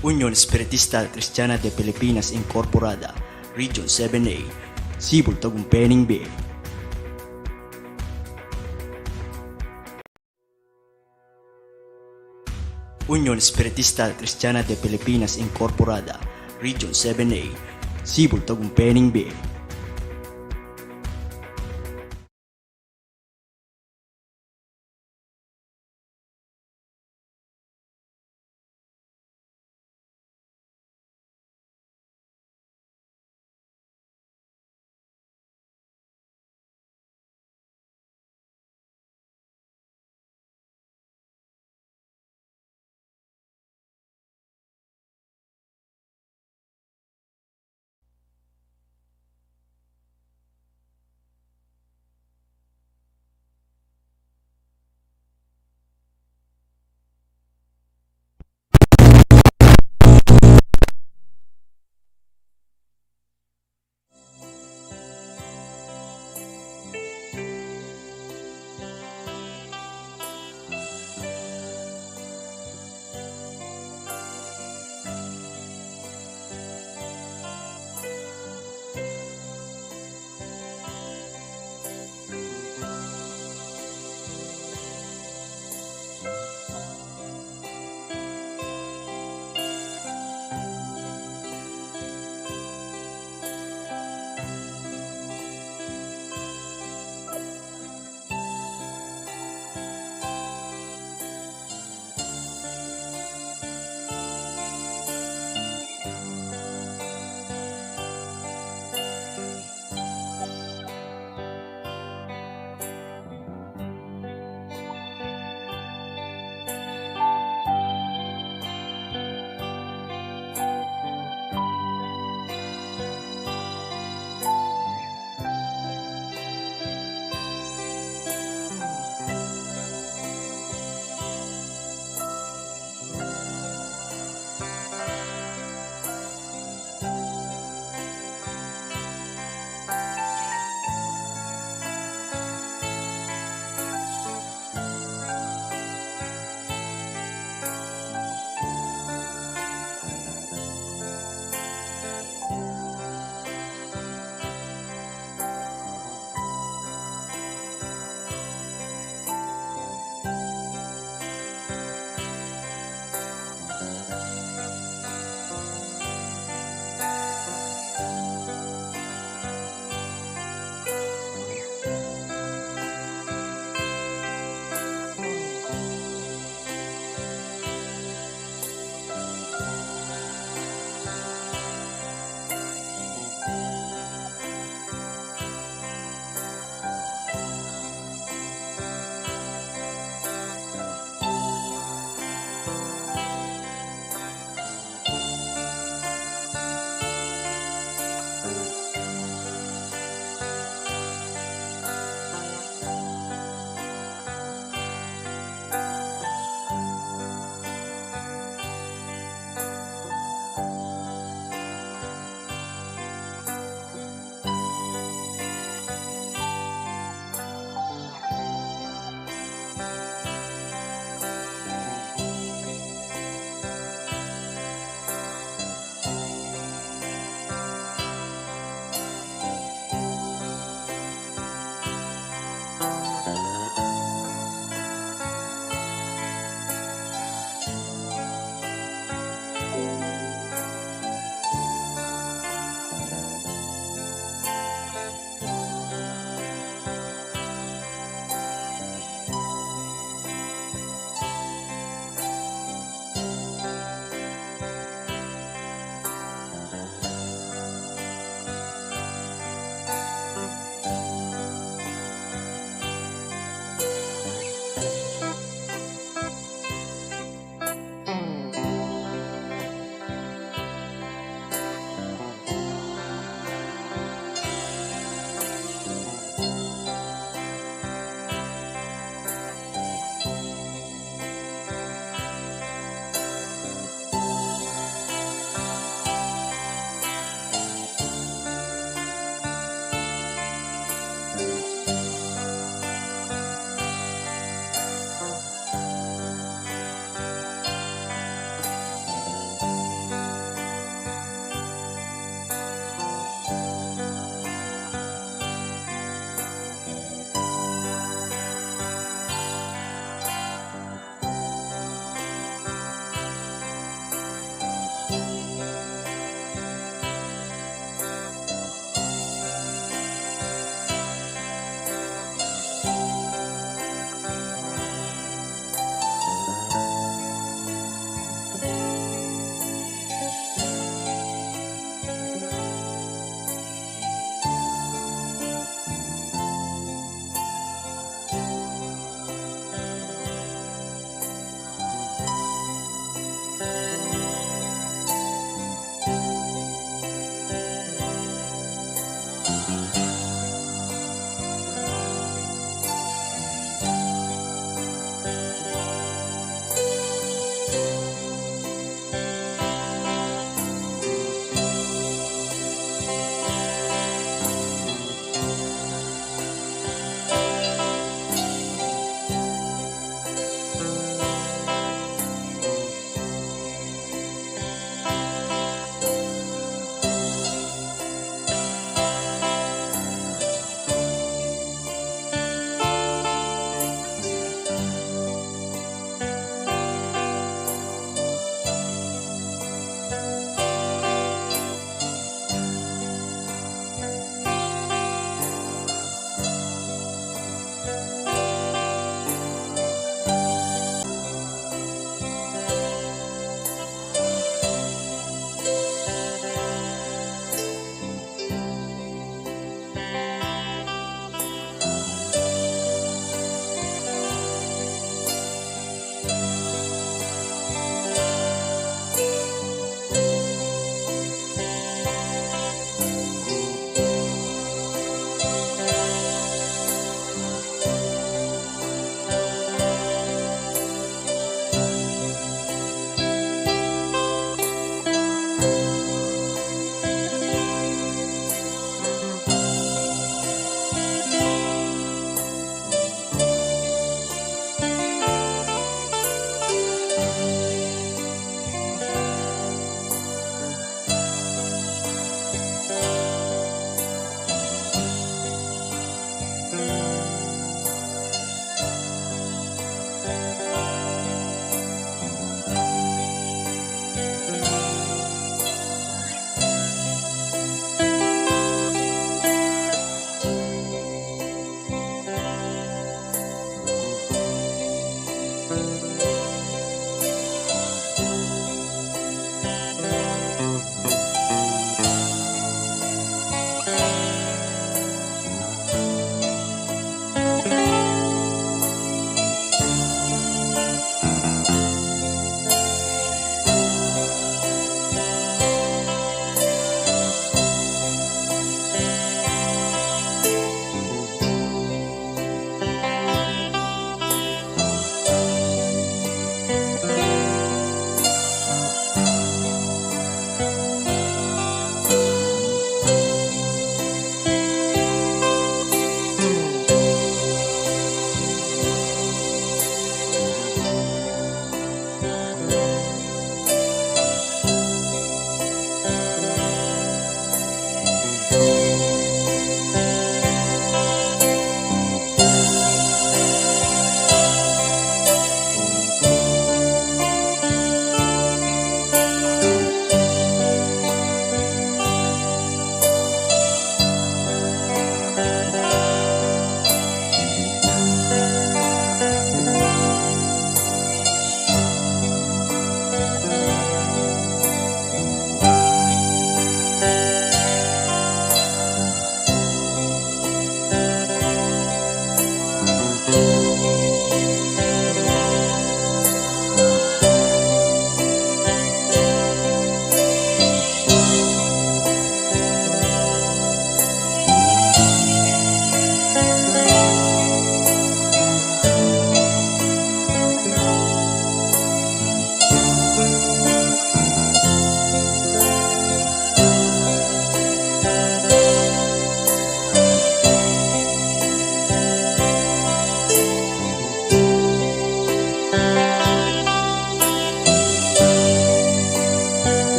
Unión Espiritista Cristiana de Pilipinas Incorporada, Region 7A, Sibol Tagumpeni B. Unión Espiritista Cristiana de Pilipinas Incorporada, Region 7A, Sibol Tagumpeni B.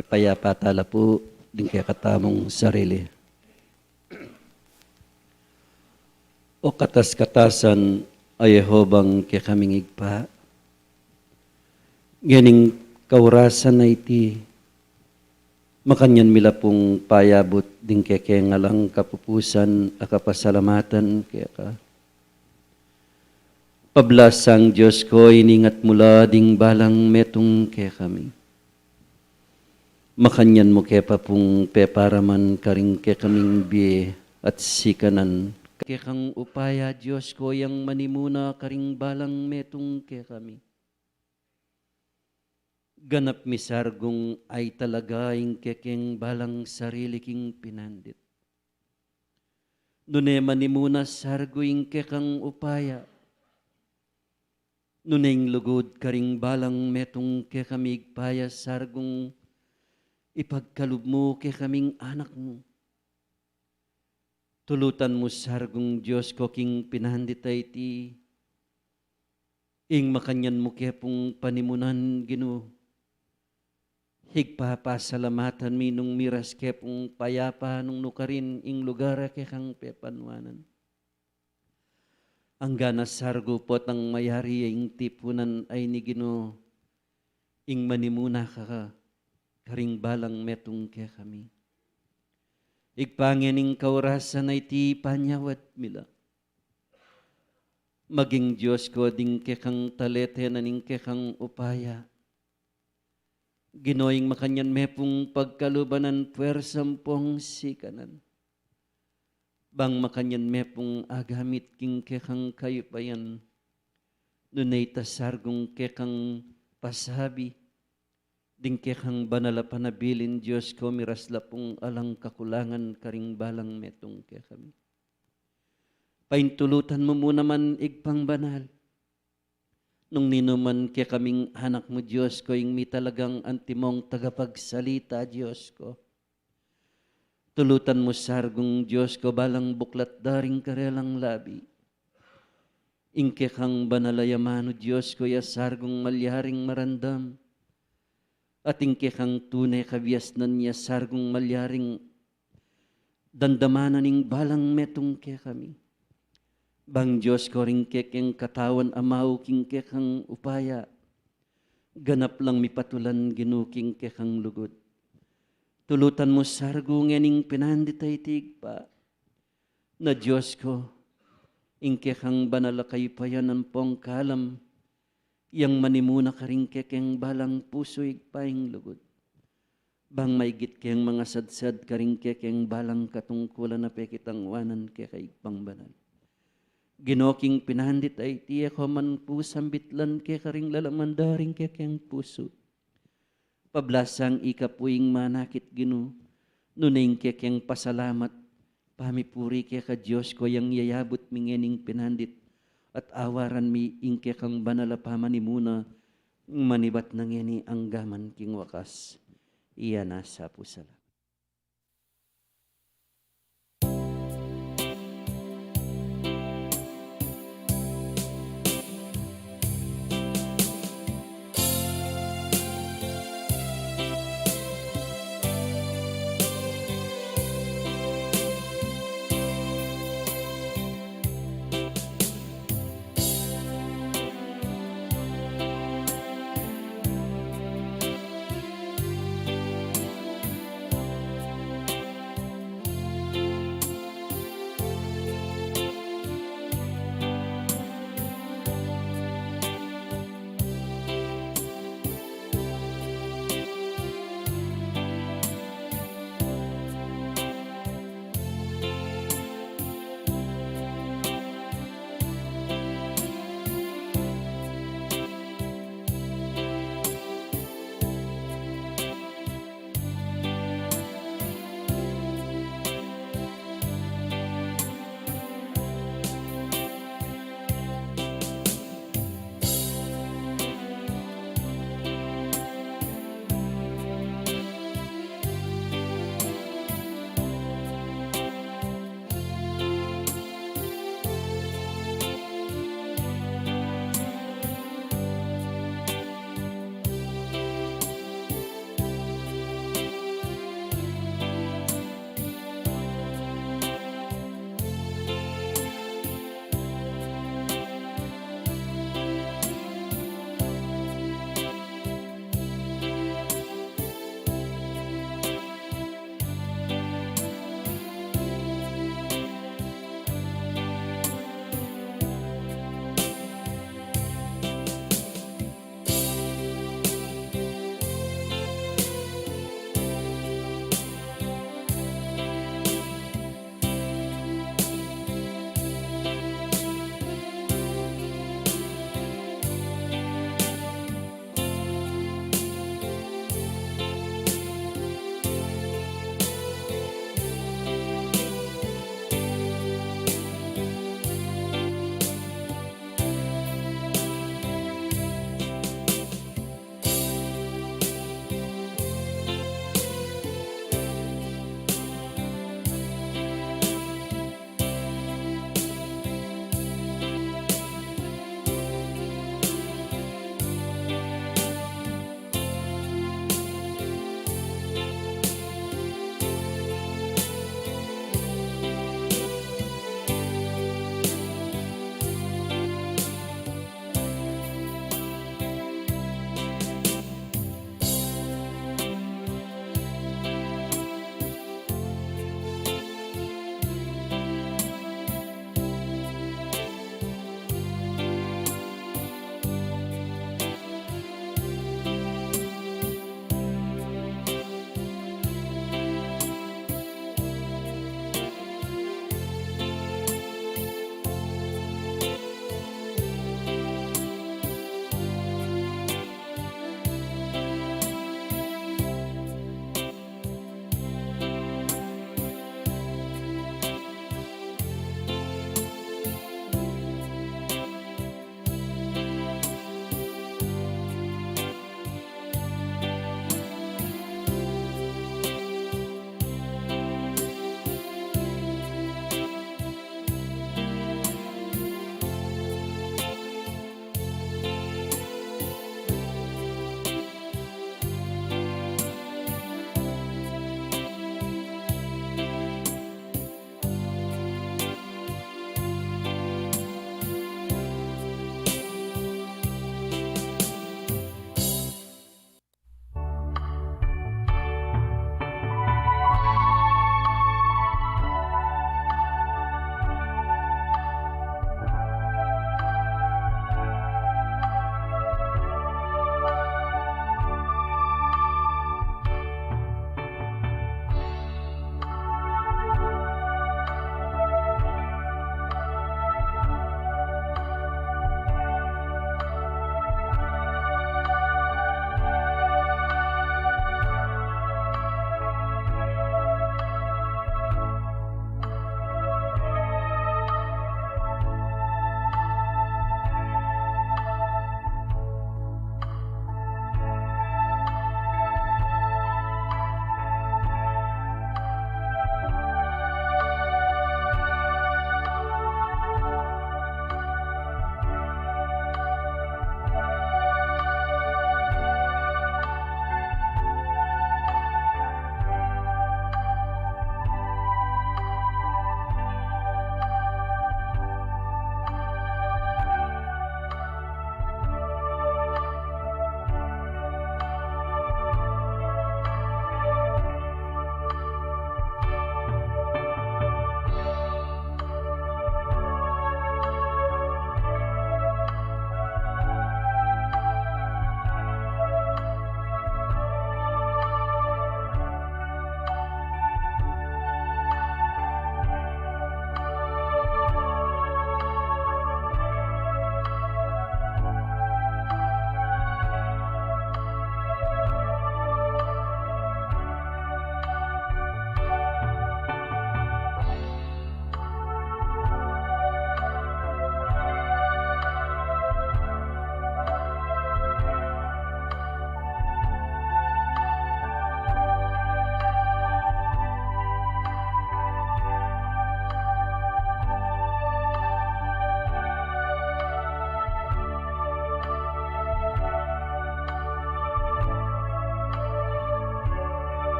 ipayapa tala po din kaya katamong sarili. O katas-katasan ay Yehovang kaya kaming igpa. Ganing kaurasan na iti, makanyan mila pong payabot din kaya ngalang kapupusan akapasalamatan kaya ka. Pablasang Diyos ko, iningat mula ding balang metong kaya kami. Makanyan mo kaya pa pong peparaman karing kaya kaming biye at sikanan. Kaya kang upaya, Diyos ko, yang manimuna karing balang metong kaya kami. Ganap misargong ay talaga ing kekeng balang sarili king pinandit. Nune manimuna sargo ing kekang upaya. Nuneng lugod karing balang metong kekamig paya sargong ipagkalub mo kekaming anak mo. Tulutan mo sargong Diyos ko king pinandit ay ti ing makanyan mo kepong panimunan Ginoo. Higpapasalamatan mi nung miras kepong payapa nung nukarin ing lugar kekang pepanwanan. Ang ganas sargo pot ang mayari ing tipunan ay ni Ginoo ing manimuna ka karing balang metong kaya kami. Igpangin ing kaurasan ay ti panyawat mila. Maging Diyos ko ding kekang talete na ning kekang upaya. Ginoing makanyan mepong pagkalubanan puwersam pong sikanan. Bang makanyan mepong agamit king kekang kayupayan. Nunay tasargong kekang pasabi. Ding kekang banala panabilin Diyos ko mirasla pong alang kakulangan karing balang metong kekami. Paintulutan mo muna man igpang banal. Nung ninuman kaya kaming anak mo Diyos ko, yung mi talagang antimong tagapagsalita Diyos ko. Tulutan mo sargong Diyos ko, balang buklat daring karelang labi. Ingke kang banalayamano Diyos ko, ya sargong malyaring marandam. At ingke kang tunay kabias na niya sargong malyaring dandamanan ning balang metong kaya kami. Bang Diyos ko ring kekeng katawan amaw king kekang upaya. Ganap lang mipatulan ginuking kekang lugod. Tulutan mo sargo ngening pinanditay tigpa. Na Diyos ko, ing kekang banala kayo pa yan ang pong kalam. Yang manimuna ka ring kekeng balang puso igpaing lugod. Bang may git keng mga sadsad ka ring kekeng balang katungkulan na pekitang wanan kekaigpang banal. Ginoking pinandit ay tiya ko man pusang bitlan ke karing lalamandaring ke keng puso. Pablasang ikapuing manakit Ginoo, nuning ke keng pasalamat, pamipuri ke ka Diyos ko yang yayabot mingening pinandit, at awaran mi ingke kang banala pamanimuna, manibat na ngeni ang gaman king wakas. Iya na sa pusala.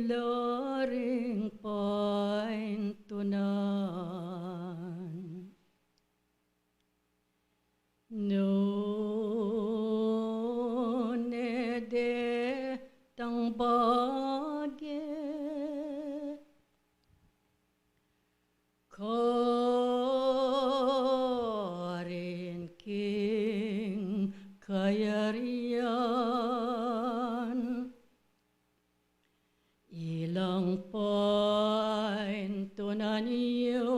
Ilaring paintunan nonede tang bagye karin king kayarian ilang paintunan iyo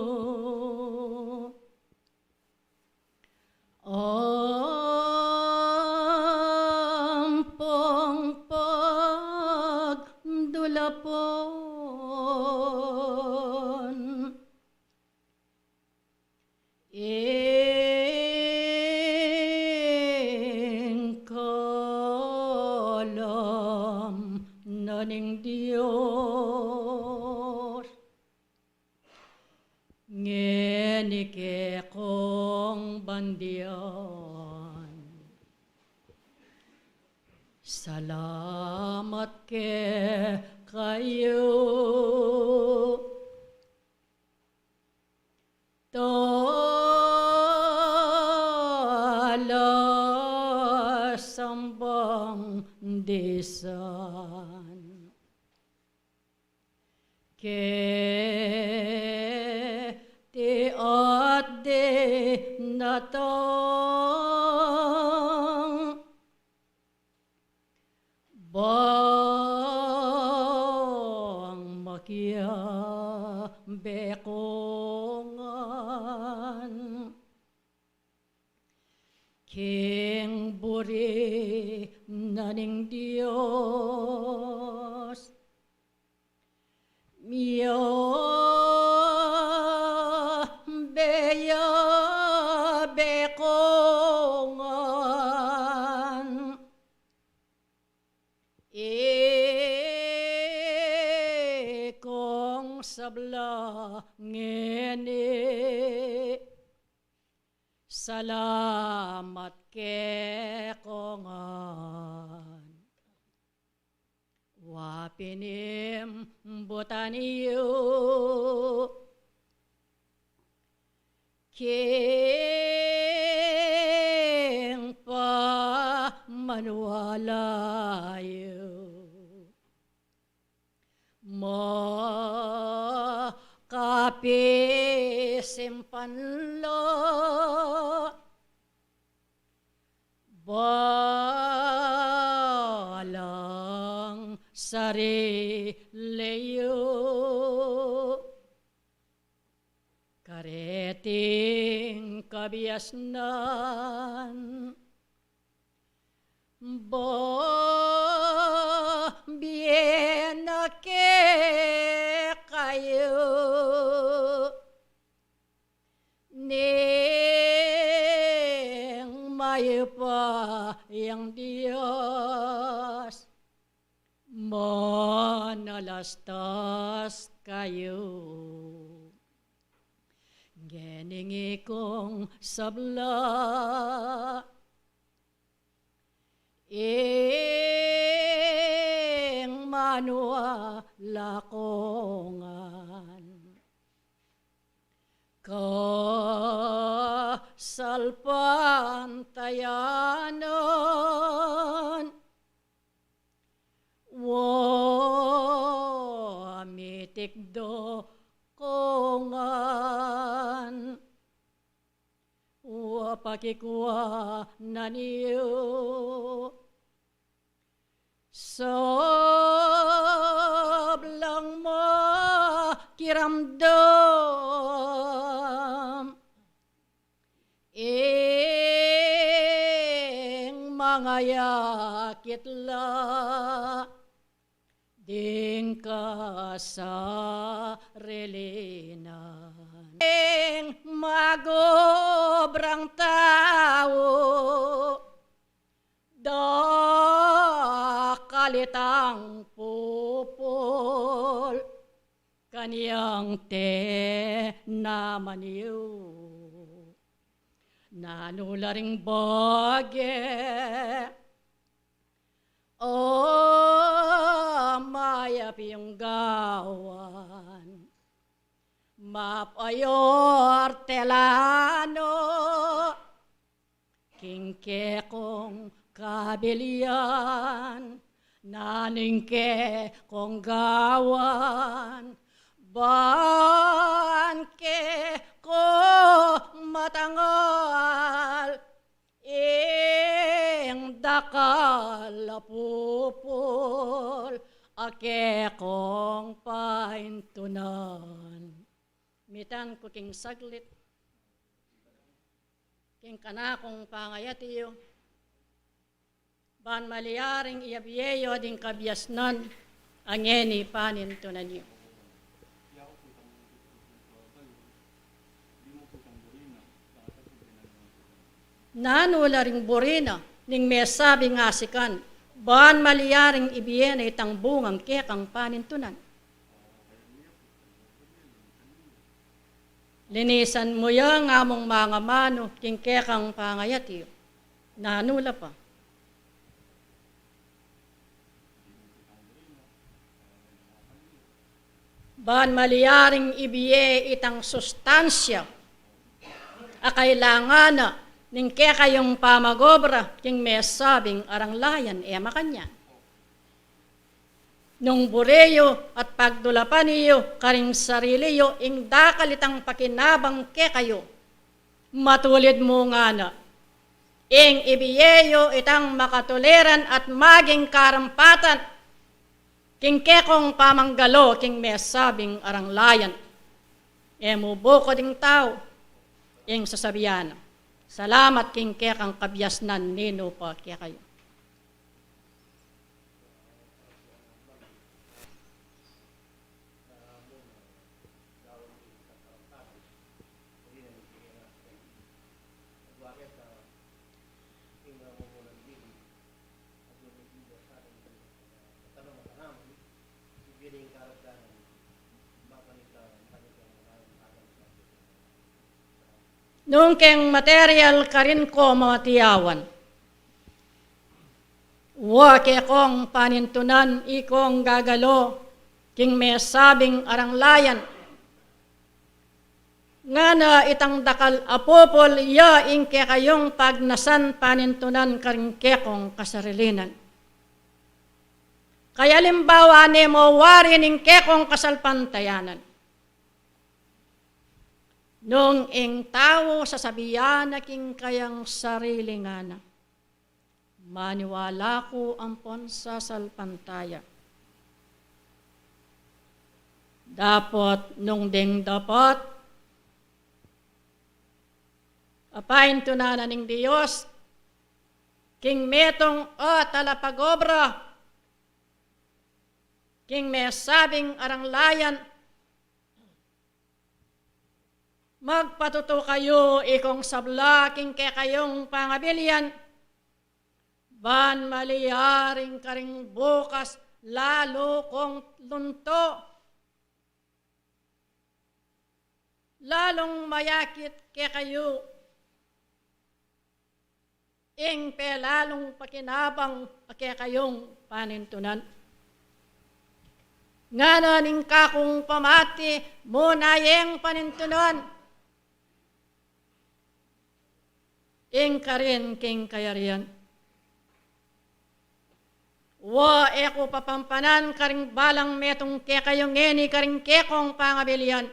ampong pagdulapon ing kalam naning Diyos ngenike kong bandiyan salamat kayo tala sambang desan ke ti at de natang bang makia bekongan king buri naning Diyos Mio beya bekongan kong sabla ngene salamat ke kongan wapinim botaniyo king pa manualayo makapi simpan lo balang sarileyo kareting kabiasnan bien ke kayo ning mayo pa yang Diyos manalastas kayo geningi kong sabla ing manua lakongan kasalpan tayanan wamitikdo kongan wapakikwa naniyo soblang mo kiramdam ing mga yakitla ding ka sa relinan ing magobrang tao da kalitang pupol kaniyang te naman yun nanularing bage. O mayap yung gawan, mapayor telano, kingke kong kabilian, naningke kong gawan, banke ko matangal, ing dakal pupul, ake kong paintunan. Mitan ko king saglit, king kanakong pangayatiyo, ban maliyaring iyabiyeyo ding kabyasnan, angeni panintunan niyo. Nanula ring burina, ning mesabing asikan, ban maliyaring ibiyen ay tangbungang kekang panintunan. Linisan mo yang among mga mano, king kekang pangayatiyo. Nanula pa. Ban maliyaring ibiye itang sustansya, akailangan na, ning kaya kayong pamagobra, king mesabing aranglayan, makanya. Nung bureyo at pagdulapan niyo, karing sariliyo, ing dakalitang pakinabang ke kayo, matulid mo nga na, ing ibiyeyo itang makatuliran at maging karampatan, king kekong pamanggalo, king mesabing aranglayan, mubuko ding tao, ing sasabihan, salamat king kekang kabyasnan nino pa kaya kayo. Nung keng material karin ko matiyawan. Wake kong panintunan ikong gagalo, king mesabing aranglayan. Nga na itang dakal apopol ya ingke kayong pagnasan panintunan karing kekong kasarilinan. Kaya limbawa ni mo warin ing kekong kasalpantayanan. Nung ing tao sasabihan na king kayang sarili nga na, maniwala ko ampon sa salpantaya. Dapat nung ding dapat, apain tunanan ning Diyos, king metong talapagobra, king mesabing aranglayan, magpatuto kayo ikong sabla, king ke kayong pangabilian, ban maliyaring karing bukas, lalo kong lunto, lalong mayakit ke kayo, ing pe lalong pakinabang ke kayong panintunan. Nga na ning kakong pamati, muna yung panintunan, ing karin king kayarian. Wa eko papampanan karing balang metong ke kayong ngeni karing kekong pangabilian.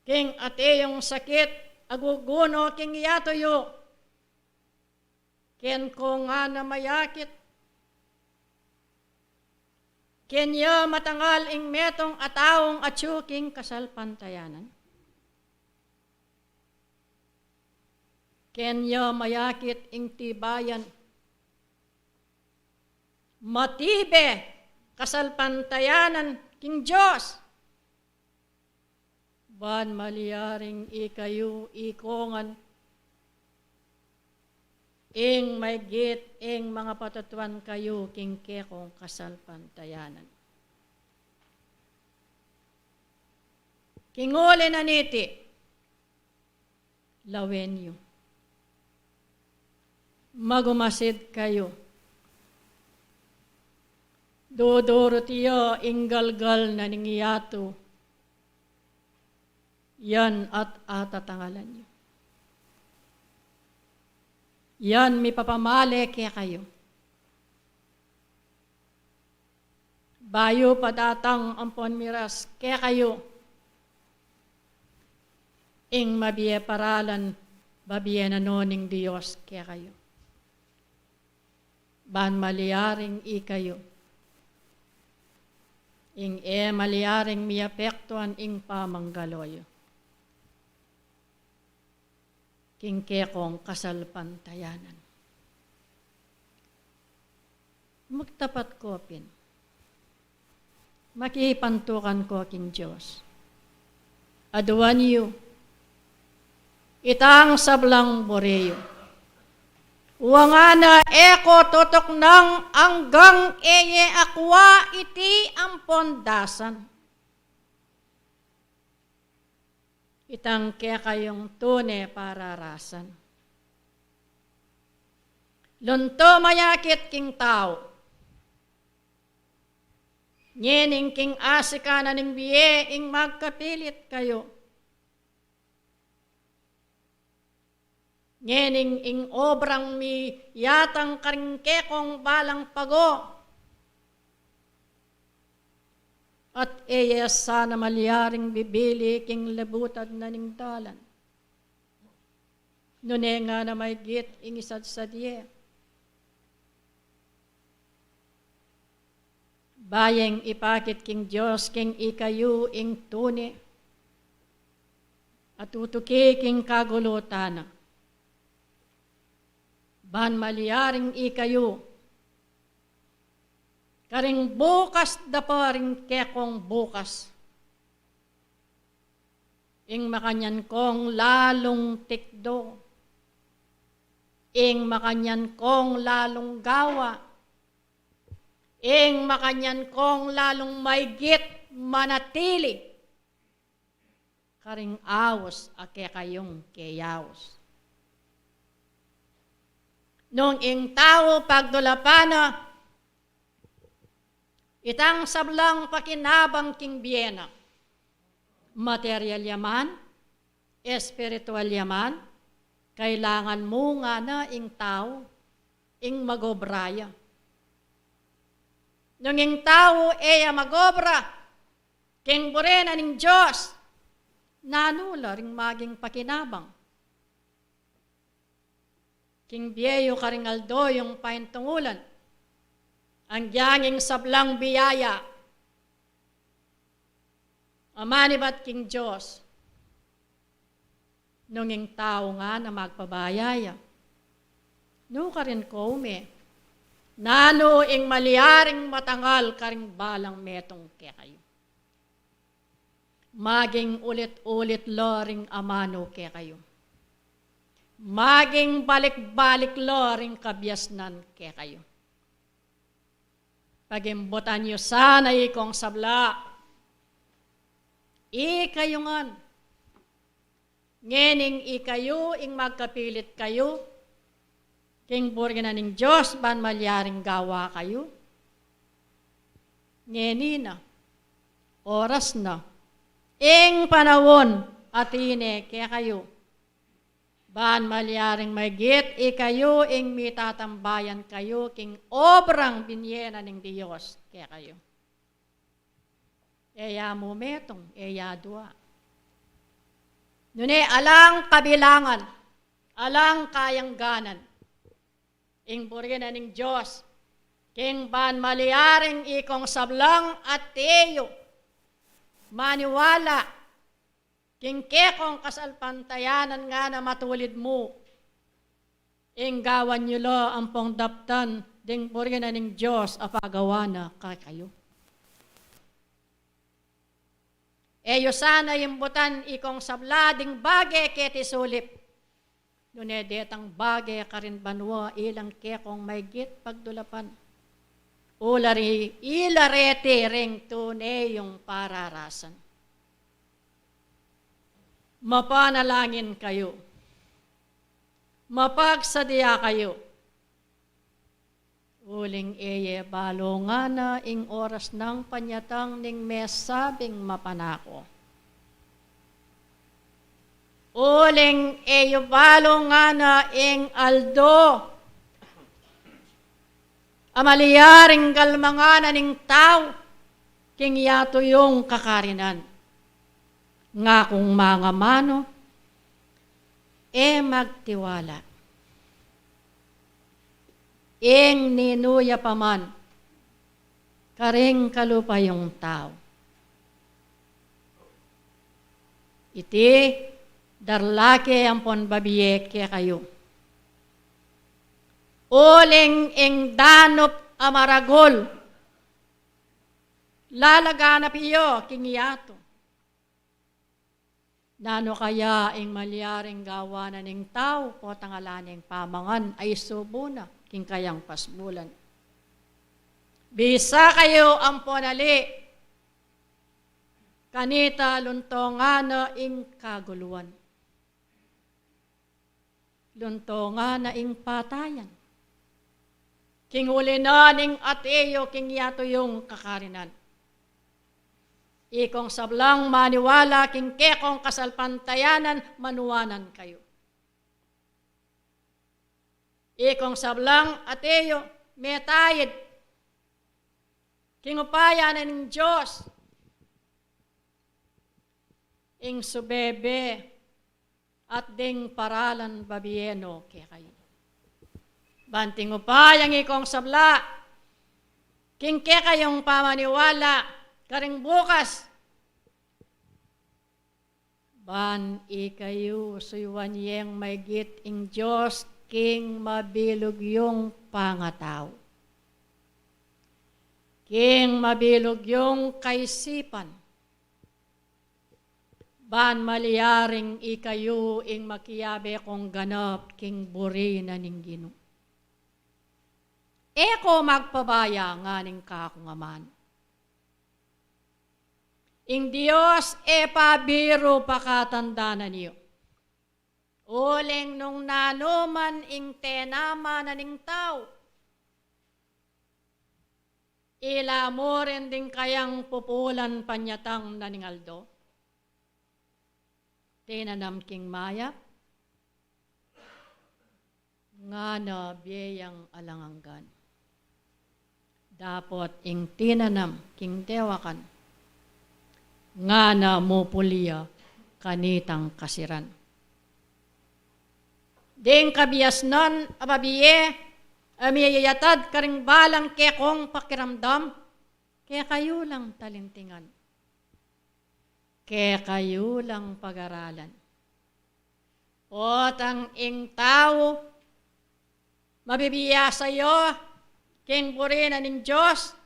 King ate yung sakit, aguguno king yatoyo. Ken ko nga na mayakit. Kenya matangal ing metong ataong atsuking kasalpantayanan. Kenya mayakit ing tibayan. Matibe kasalpantayanan king Diyos. Ban maliyaring ikayo ikongan. Ing may git, ing mga patatuan kayo king kekong kasalpantayanan. Kinguli na niti, lawenyo. Magumasid kayo. Duduro tiyo inggalgal na ningiyato. Yan at atatangalan nyo. Yan mi papamali kaya kayo. Bayo padatang ampon miras kaya kayo. Ing mabiye paralan, babiye na noning Diyos kaya kayo. Ban maliaring ikayo. Ing maliaring miapektuan ing pamanggaloyo. King kekong kasalpantayanan. Magtapat ko, pin. Makipantukan ko, King Diyos. Aduan yu. Itang sablang boreyo. Wangana eko tutok ng anggang eye akwa iti ang pondasan. Itang kaya kayong tune para rasan. Lunto mayakit king tao. Nyening king asika na ning biye ing magkapilit kayo. Nyening ing obrang mi yatang karingkekong balang pago. At sana malyaring bibili king labutad na ning dalan. Nune nga na may git ing isad sa diye. Bayeng ipakit king Diyos king ikayu ing tune. At utuki king kagulutana. Ban malyaring ikayu. Karing bukas da pa ring kekong bukas. Ing makanyan kong lalong tikdo. Ing makanyan kong lalong gawa. Ing makanyan kong lalong maygit manatili. Karing awos ake kayong keyawos. Nung ing tao pagdulapana, itang sablang pakinabang king biyena. Material yaman, espiritual yaman, kailangan mo nga na ing tao, ing magobraya. Nung ing tao magobra, king burena ning Diyos, nanula ring maging pakinabang. King biyeyo karingaldo yung paintungulan, ang giyanging sablang biyaya. Amanibat king Diyos, nunging tao nga na magpabayaya. No ka rin ko nano ing maliaring matangal karing balang metong kayo. Maging ulit-ulit loring amano kayo. Maging balik-balik loring kabyasnan kayo. Pagimbutan nyo sana ikong sabla. Ikayungan. Ngening ikayo ing magkapilit kayo. King burgen na ning Diyos ban malyaring gawa kayo. Ngeni na. Oras na. Ing panawon atine kaya kayo. Ban malyaring may git, ikayo ing mitatambayan kayo, king obrang binyena ng Diyos, kaya kayo. Eya mo metong, eya dua. Nune, alang kabilangan, alang kayangganan, ing burgen ng Diyos, king ban malyaring ikong sablang at teyo, maniwala, king kekong kasalpantayanan nga na matulid mo. Ing gawan nyo lo ang pong daptan, ding burgen na ning Diyos apagawa na kayo. Eyo sana imbutan ikong sablading bagay keti sulip. Dunedetang bagay karin banwa ilang kekong may git pagdulapan. Ilarete ring tunay yung pararasan. mapanalangin kayo, mapagsadya kayo. Uling eye balo nga na ing oras ng panyatang ning mesabing mapanako. Uling eyo balo nga na ing aldo, amaliyaring galmanganan ning tao, king yato yung kakarinan. Nga kung mga mano, magtiwala. Ing ninuya paman, karing kalupa yung tao. Iti, darlake ang ponbabiye kaya kayo. Uling ing danop amaragol, lalaganap iyo kingiyato. Nano kaya ing malyaring gawanan ng tao po tangalaning pamangan ay subo na king kayang pasbulan. Bisa kayo ang ponali, kanita luntongan na ing kaguluan. Luntongan na ing patayan. King ulina ning ateyo king yato yung kakarinan. Ikong sablang maniwala king kekong kasalpantayanan manuwanan kayo. Ikong sablang ateyo metayid king upayanan ng Diyos ing subebe at ding paralan babieno kaya kayo. Banting upayang ikong sabla king kaya kayong pamaniwala karing bukas. Ban ikayo suywan yeng may git ing Diyos king mabilog yung pangataw. King mabilog yung kaisipan. Ban maliyaring ikayo ing makiyabe kong ganap king buri na ning Gino. Eko magpabaya nga ning kakungaman. Ing Diyos pabiro pakatanda na niyo. Uling nung nanuman ing tenama na ning tao. Ila mo rin din kayang pupulan panyatang na ning aldo. Tinanam king maya. Nga na biyayang alanganggan. Dapat ing tinanam king dewakan. Nga na mupuliya kanitang kasiran. Ding kabiasnan ababiye, amiyayatad karing balang kekong pakiramdam, kaya kayo lang talintingan. Kaya kayo lang pag-aralan. Otang ing tao, mabibiya sa'yo, king burina ng Diyos,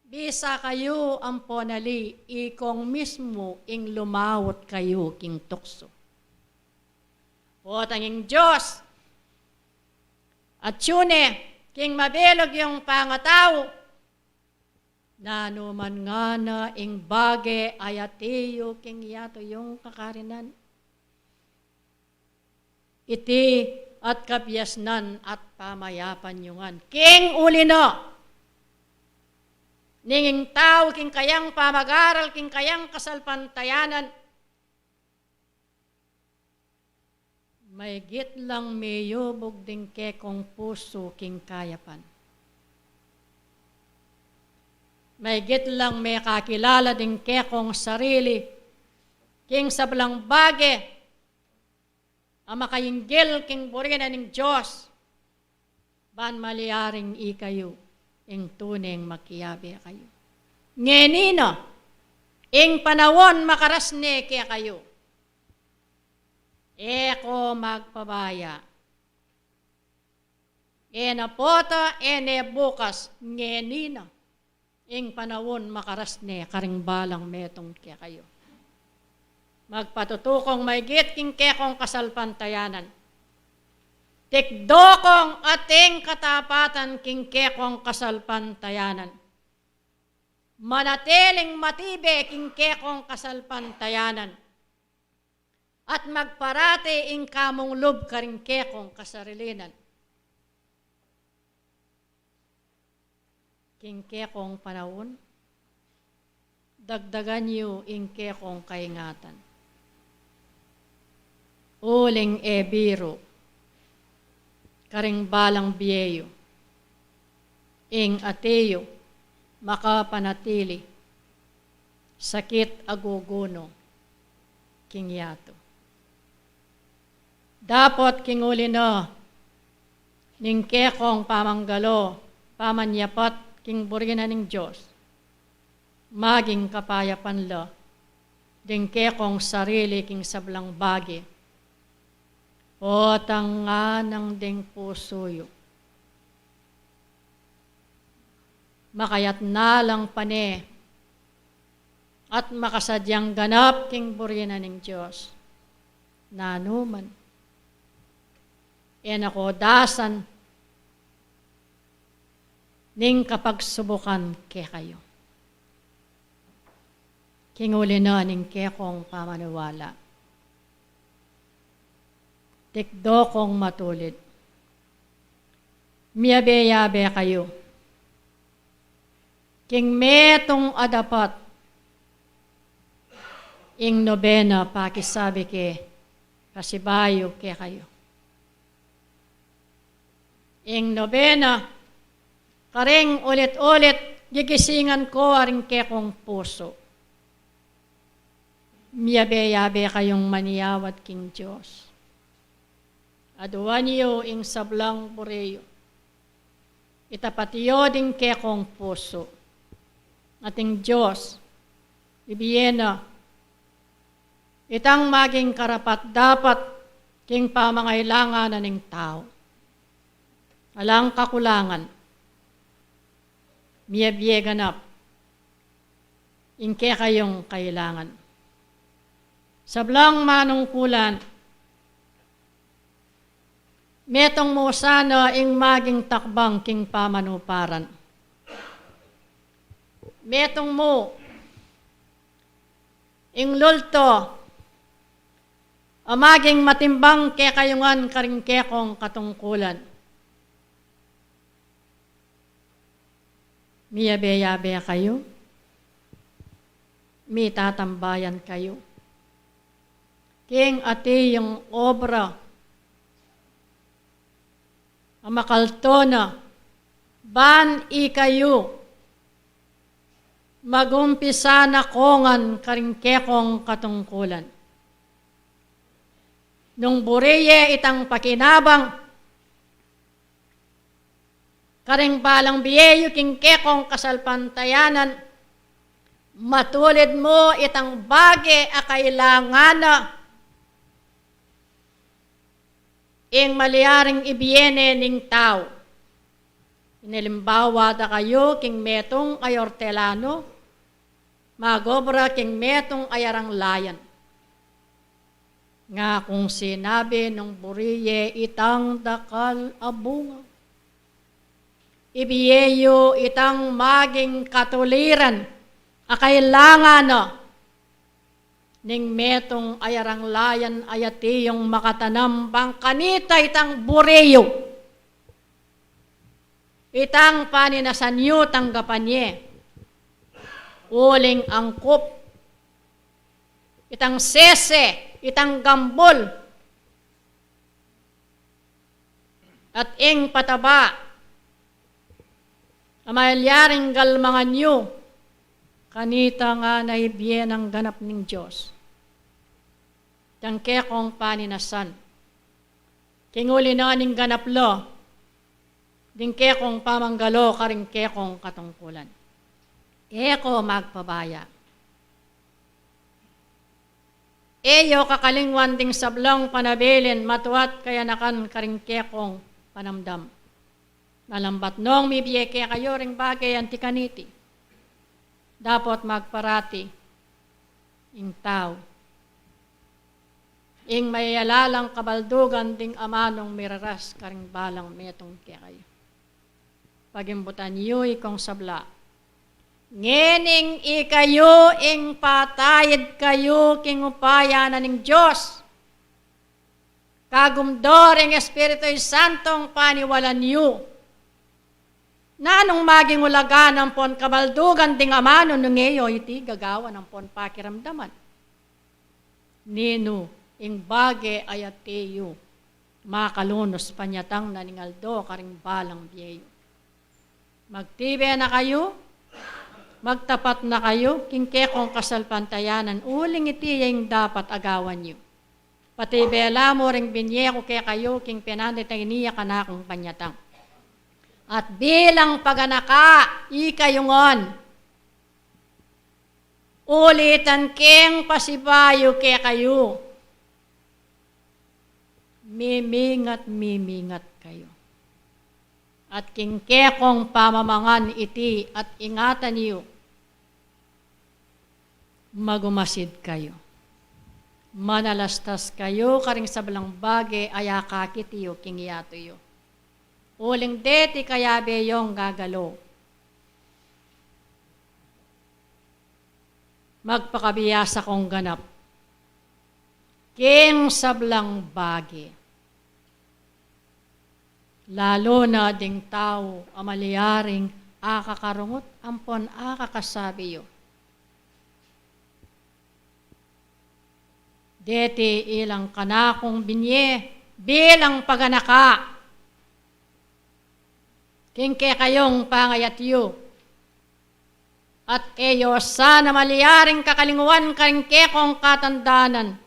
bisa kayo ang ponali, ikong mismo ing lumawot kayo king tukso. O tanging Diyos, at yune, king mabilog yung pangataw, na numan nga na ing bage ayatiyo king yato yung kakarinan. Iti at kabyasnan at pamayapan yungan. King ulino, ninging tao king kayang pamagaral, king kayang kasalpantayanan, may git lang mayubog ding kekong puso king kayapan. May git lang may kakilala ding kekong sarili, king sablang bage, ang makayinggil king burina ng Diyos, ban maliyaring ikayo, ing tuneng makiyabe kayo. Ngenino, ing panawon makarasne kaya kayo, eko magpabaya. Enapoto, bukas, ngenina. Ing panawon makarasne, karing balang metong kaya kayo. Magpatutukong may git king kekong kasalpantayanan. Tikdokong ating katapatan king kekong kasalpantayanan. Manatiling matibe king kekong kasalpantayanan. at magparati ing kamong lub karing kekong kasarilinan. King kekong panahon, dagdagan niyo ing kekong kaingatan. Uling biro, karing balang biyeyo, ing ateyo, makapanatili, sakit aguguno, king yato. Dapat king uli no, ning kekong pamanggalo, pamanyapat, king burina ning Diyos, maging kapayapan lo, ding kekong sarili king sablang bagi, o tanga ng ding pusoyo. Makayat na lang pane, at makasadyang ganap king burina ning Diyos, na anuman, ako dasan, ning kapagsubukan ke kayo. Kinguli na ning kekong pamaniwala. Tikdo kong matulid. Miyabe-yabe kayo. King metong adapat. Ing nobena pakisabi ke kasibayo ke kayo. Ing nobena karing ulit-ulit, gigisingan ko aring kekong puso. Miyabe-yabe kayong maniyawat king Diyos. Aduan niyo ing sablang bureyo. Itapatiyo ding kekong puso. Ating Diyos, ibiyena, itang maging karapat dapat king pamangailangan na ning tao. Alang kakulangan, miyabiyeganap, ingke kayong kailangan. Sablang manungkulan, metong mo sana ing maging takbang king pamanuparan. Metong mo, ing lulto, amaging matimbang ke kayungan karing kekong katungkulan. Miyabe-yabe kayo, mitatambayan kayo. King ati yung obra, amakalto na, ban kayo, magumpisa na kongan karing kekong katungkulan. Nung bureye itang pakinabang, karing balang biyeyo king kekong kasalpantayanan, matulid mo itang bage a kailangan na ing maliaring ibiyene ning tao. Inilimbawa da kayo king metong ayortelano, magobra king metong ayarang layan. Nga kung sinabi nung buriye itang dakal abunga, ibiyeyo itang maging katuliran a kailangan na ning metong ayarang layan ayati yung makatanam bang kanita itang bureyo. Itang paninasanyo tanggapanye. Uling angkop. Itang sese, itang gambol. At ing pataba. Amayalyaring galmangan nyo, kanita nga naibyen ang ganap ng Diyos. Yang kekong paninasan. Kinguli na ning ganap lo, ding kekong pamanggalo karing kekong katungkulan. Eko magpabaya. Eyo kakalingwan ding sablong panabilin, matuat kaya nakan karing kekong panamdam. Nalambat nung mibiyeke kayo ring bagay antikaniti. Dapat magparati ing tao. Ing mayalalang kabaldugan ding amanong miraras karing balang metong kayo. Pagimbutan niyo ikong sabla. Ngening ikayo ing patayid kayo king upaya na ning Diyos. kagumdoring Espiritu Santong paniwalan niyo, na nung maging ulaga ng pon kabaldugan ding amano nung ngayo iti gagawa ng pon pakiramdaman. Nino, ing bage ayateyo, makalunos panyatang naningaldo karing balang biyeyo. Magtibe na kayo, magtapat na kayo, kingkekong kasalpantayanan, uling iti yung dapat agawan niyo. Pati bela mo ring binyeko kaya kayo, king pinanit na iniya kanakong panyatang. At bilang paganaka, ikayungon, ulitan keng pasibayo kaya kayo, mimingat kayo. At kingkekong pamamangan iti at ingatan niyo, magumasid kayo. Manalastas kayo, karing sablang bagay, ayakakitiyo, kingyatoyo. Uling deti kaya beyong gagalo. Magpakabiyasa kong ganap. King sablang bagay. Lalo na ding tao, amaliyaring, akakarungot, ampon akakasabiyo. Deti ilang kanakong binye, bilang paganaka. Kingke kayong pangayatyo. At eyo sana maliyaring kakalinguan karingke kong katandanan.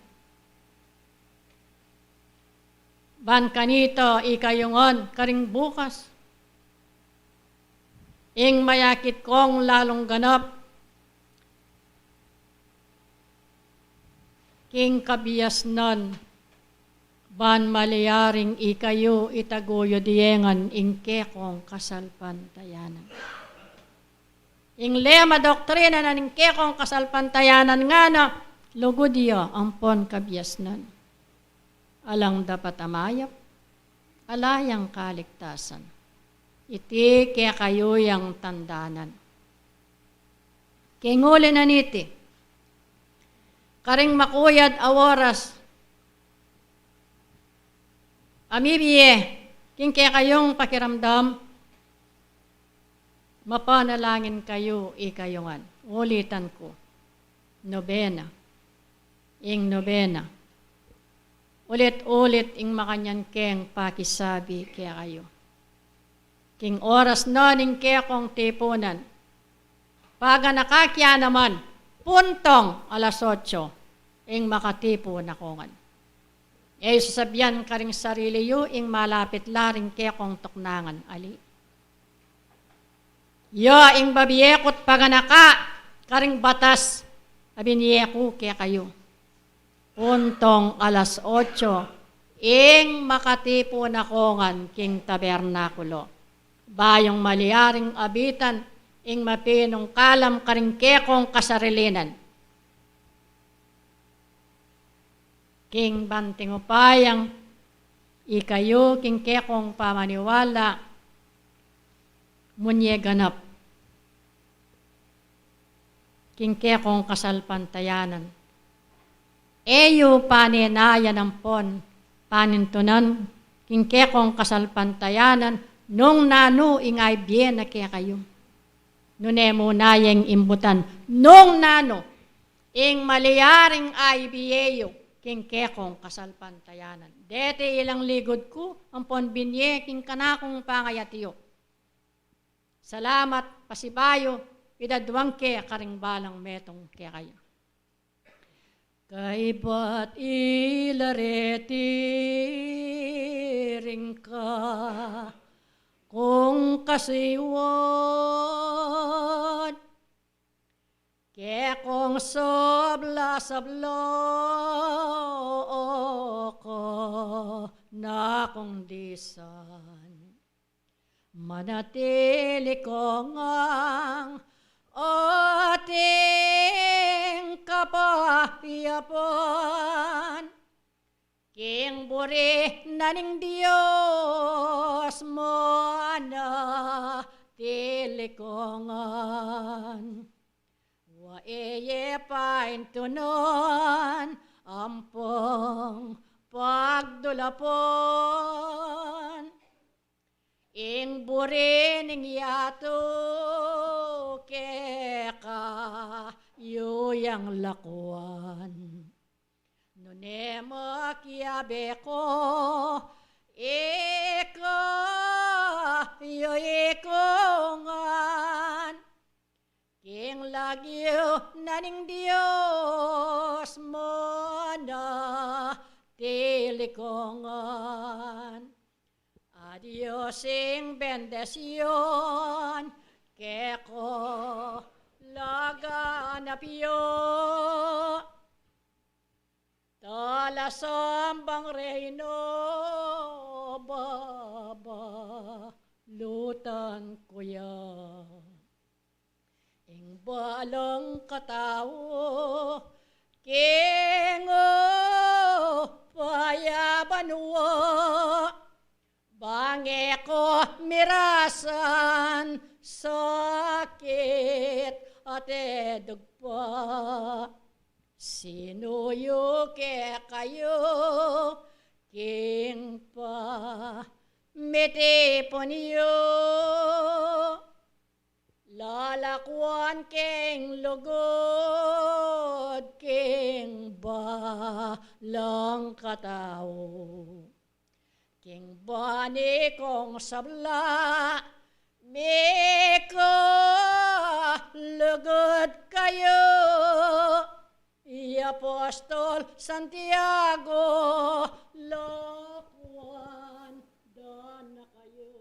Ban kanito ikayungon karing bukas. Ing mayakit kong lalong ganap. King kabiyas nun. Ban maliyaring ikayo itaguyo diyengan ingkekong kasalpantayanan. Ing lema doktrina na ingkekong kasalpantayanan nga na lugudyo ampon kabiyasnan. Alang dapat amayap, alayang kaligtasan. Iti kaya kayo yang tandanan. Kinguli na niti, karing makuyad aworas, amibiye, kingke kayong pakiramdam, mapanalangin kayo ikayungan. Ulitan ko, nobena, ing nobena. Ulit-ulit ing makanyan keng pakisabi kaya kayo. King oras na ning kaya kong tipunan, paga nakakya naman, puntong alas 8, ing makatipo na kongan. E sasabihan ka rin sarili yu, ing malapit laring kaya kong tuknangan, ali. Yo, ing babiyekot paganaka, karing batas, abiniyeko kaya kayo. Puntong alas 8, ing makatipo na kongan, king tabernakulo. Bayong maliyaring abitan, ing mapinong kalam karing kaya kong kasarilinan. King banting upayang, ikayo king kekong pamaniwala, munye ganap. King kekong kasalpantayanan. Eyo panenayan ang pon, panintunan, king kekong kasalpantayanan, nung nano ingay bien na kaya kayo. Nunemo na yung imbutan, nung nano, ing maliyaring ay biyeyo, king kekong kasalpantayanan. Dete ilang ligod ko, ampon binye, king kanakong pangayatiyo. Salamat, pasibayo, idadwang ke karing balang metong ke kayo. Kay ba't ilareti ring ka, kung kasiwan, kekong sabla-sabla ko na kong disan. Manatili ko ngang ating kapahiyapan, king buri naning Diyos mo na tilikongan. Waeye paintunon ampong pagdulapon, ing burining yato keka yuyang lakuan. Nunema kiabe ko, eka yoikongan, king lagyo naning Diyos mo na tilikongan. Adios ing bendesyon, keko laganapyo. Talasambang reino, baba, lutan kuya. Ing balang katao, kingo payabanwa, bange ko mirasan, sakit at edugpa. Sinuyo ke kayo, king pa mitipon yo. Lalakwan king lugod, king balang katao. King bani kong sabla, miko lugod kayo. Apostol Santiago, lakwan dan na kayo.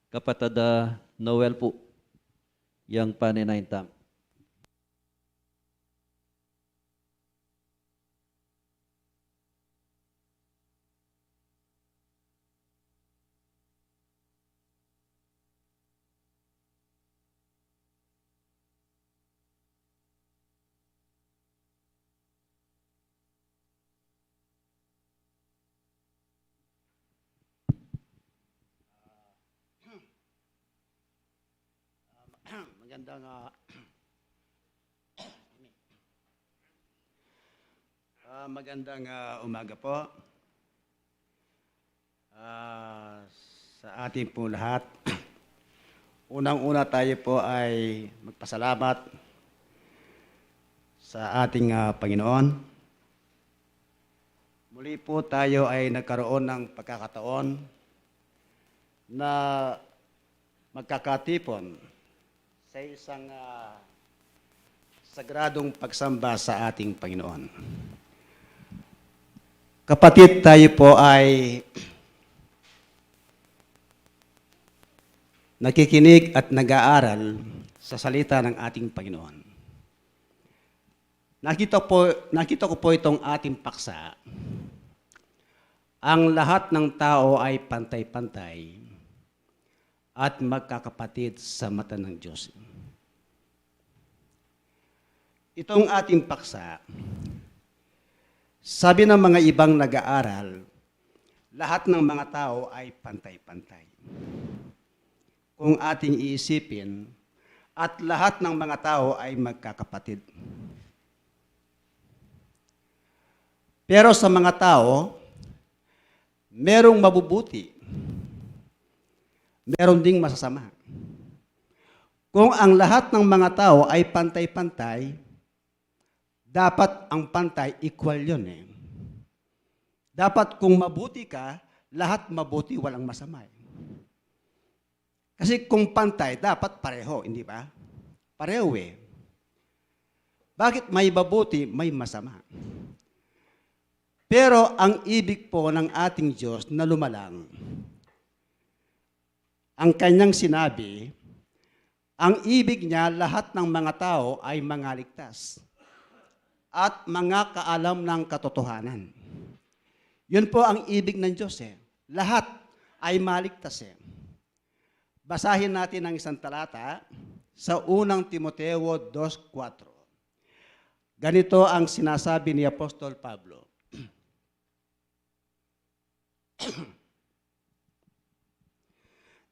Kapatada Noel po, yang paninaintam. Magandang magandang umaga po sa ating po lahat. Unang-una tayo po ay magpasalamat sa ating Panginoon. Muli po tayo ay nagkaroon ng pagkakataon na magkakatipon sa isang sagradong pagsamba sa ating Panginoon. Kapatid, tayo po ay nakikinig at nag-aaral sa salita ng ating Panginoon. Nakita ko po itong ating paksa. Ang lahat ng tao ay pantay-pantay at magkakapatid sa mata ng Diyos. Itong ating paksa, sabi ng mga ibang nag-aaral, lahat ng mga tao ay pantay-pantay. Kung ating iisipin, at lahat ng mga tao ay magkakapatid. Pero sa mga tao, merong mabubuti, meron ding masasama. Kung ang lahat ng mga tao ay pantay-pantay, dapat ang pantay equal yun eh. Dapat kung mabuti ka, lahat mabuti, walang masama eh. Kasi kung pantay, dapat pareho, hindi ba? Pareho eh. Bakit may mabuti, may masama? Pero ang ibig po ng ating Diyos na lumalang, ang kanyang sinabi, ang ibig niya lahat ng mga tao ay mga ligtas at mga kaalam ng katotohanan. Yun po ang ibig ng Diyos eh. Lahat ay maligtas eh. Basahin natin ang isang talata sa unang Timoteo 2:4. Ganito ang sinasabi ni Apostol Pablo.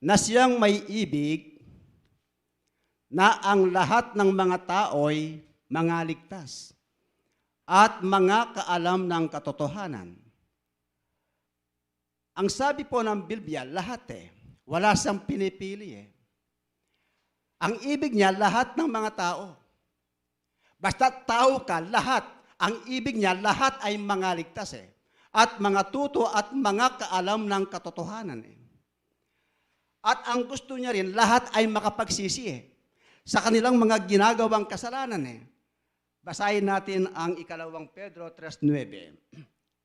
Na siyang may ibig na ang lahat ng mga tao'y mga ligtas at mga kaalam ng katotohanan. Ang sabi po ng Biblia, lahat eh. Wala siyang pinipili eh. Ang ibig niya, lahat ng mga tao. Basta tao ka, lahat. Ang ibig niya, lahat ay mga ligtas eh. At mga tuto at mga kaalam ng katotohanan eh. At ang gusto niya rin, lahat ay makapagsisi eh. Sa kanilang mga ginagawang kasalanan eh. Basahin natin ang 2 Pedro 3:9.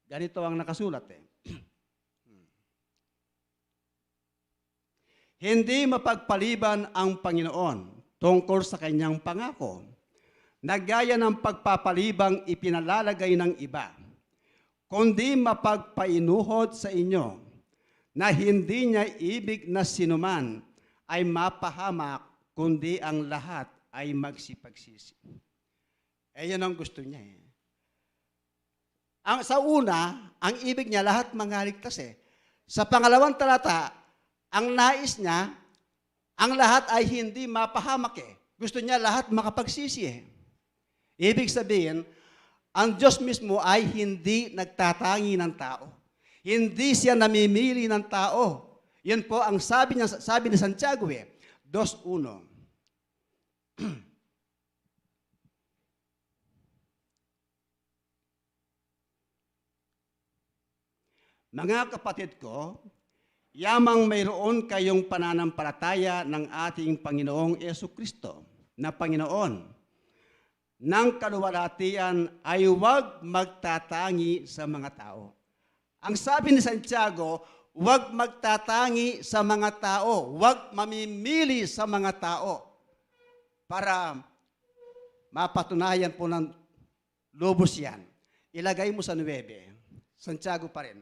Ganito ang nakasulat eh. Hindi mapagpaliban ang Panginoon tungkol sa kanyang pangako, na gaya ng pagpapalibang ipinalalagay ng iba, kundi mapagpainuhod sa inyo, na hindi niya ibig na sinuman ay mapahamak, kundi ang lahat ay magsipagsisi. Yan ang gusto niya eh. Sa una, ang ibig niya lahat mga ligtas eh. Sa pangalawang talata, ang nais niya, ang lahat ay hindi mapahamak eh. Gusto niya lahat makapagsisi eh. Ibig sabihin, ang Diyos mismo ay hindi nagtatangi ng tao. Hindi siya namimili ng tao. Yan po ang sabi ni Santiago eh, 2:1. Mga kapatid ko, yamang mayroon kayong pananampalataya ng ating Panginoong Jesucristo na Panginoon ng kaluwalhatian ay huwag magtatangi sa mga tao. Ang sabi ni Santiago, huwag magtatangi sa mga tao, huwag mamimili sa mga tao para mapatunayan po ng lubos yan. Ilagay mo sa 9. Santiago pa rin.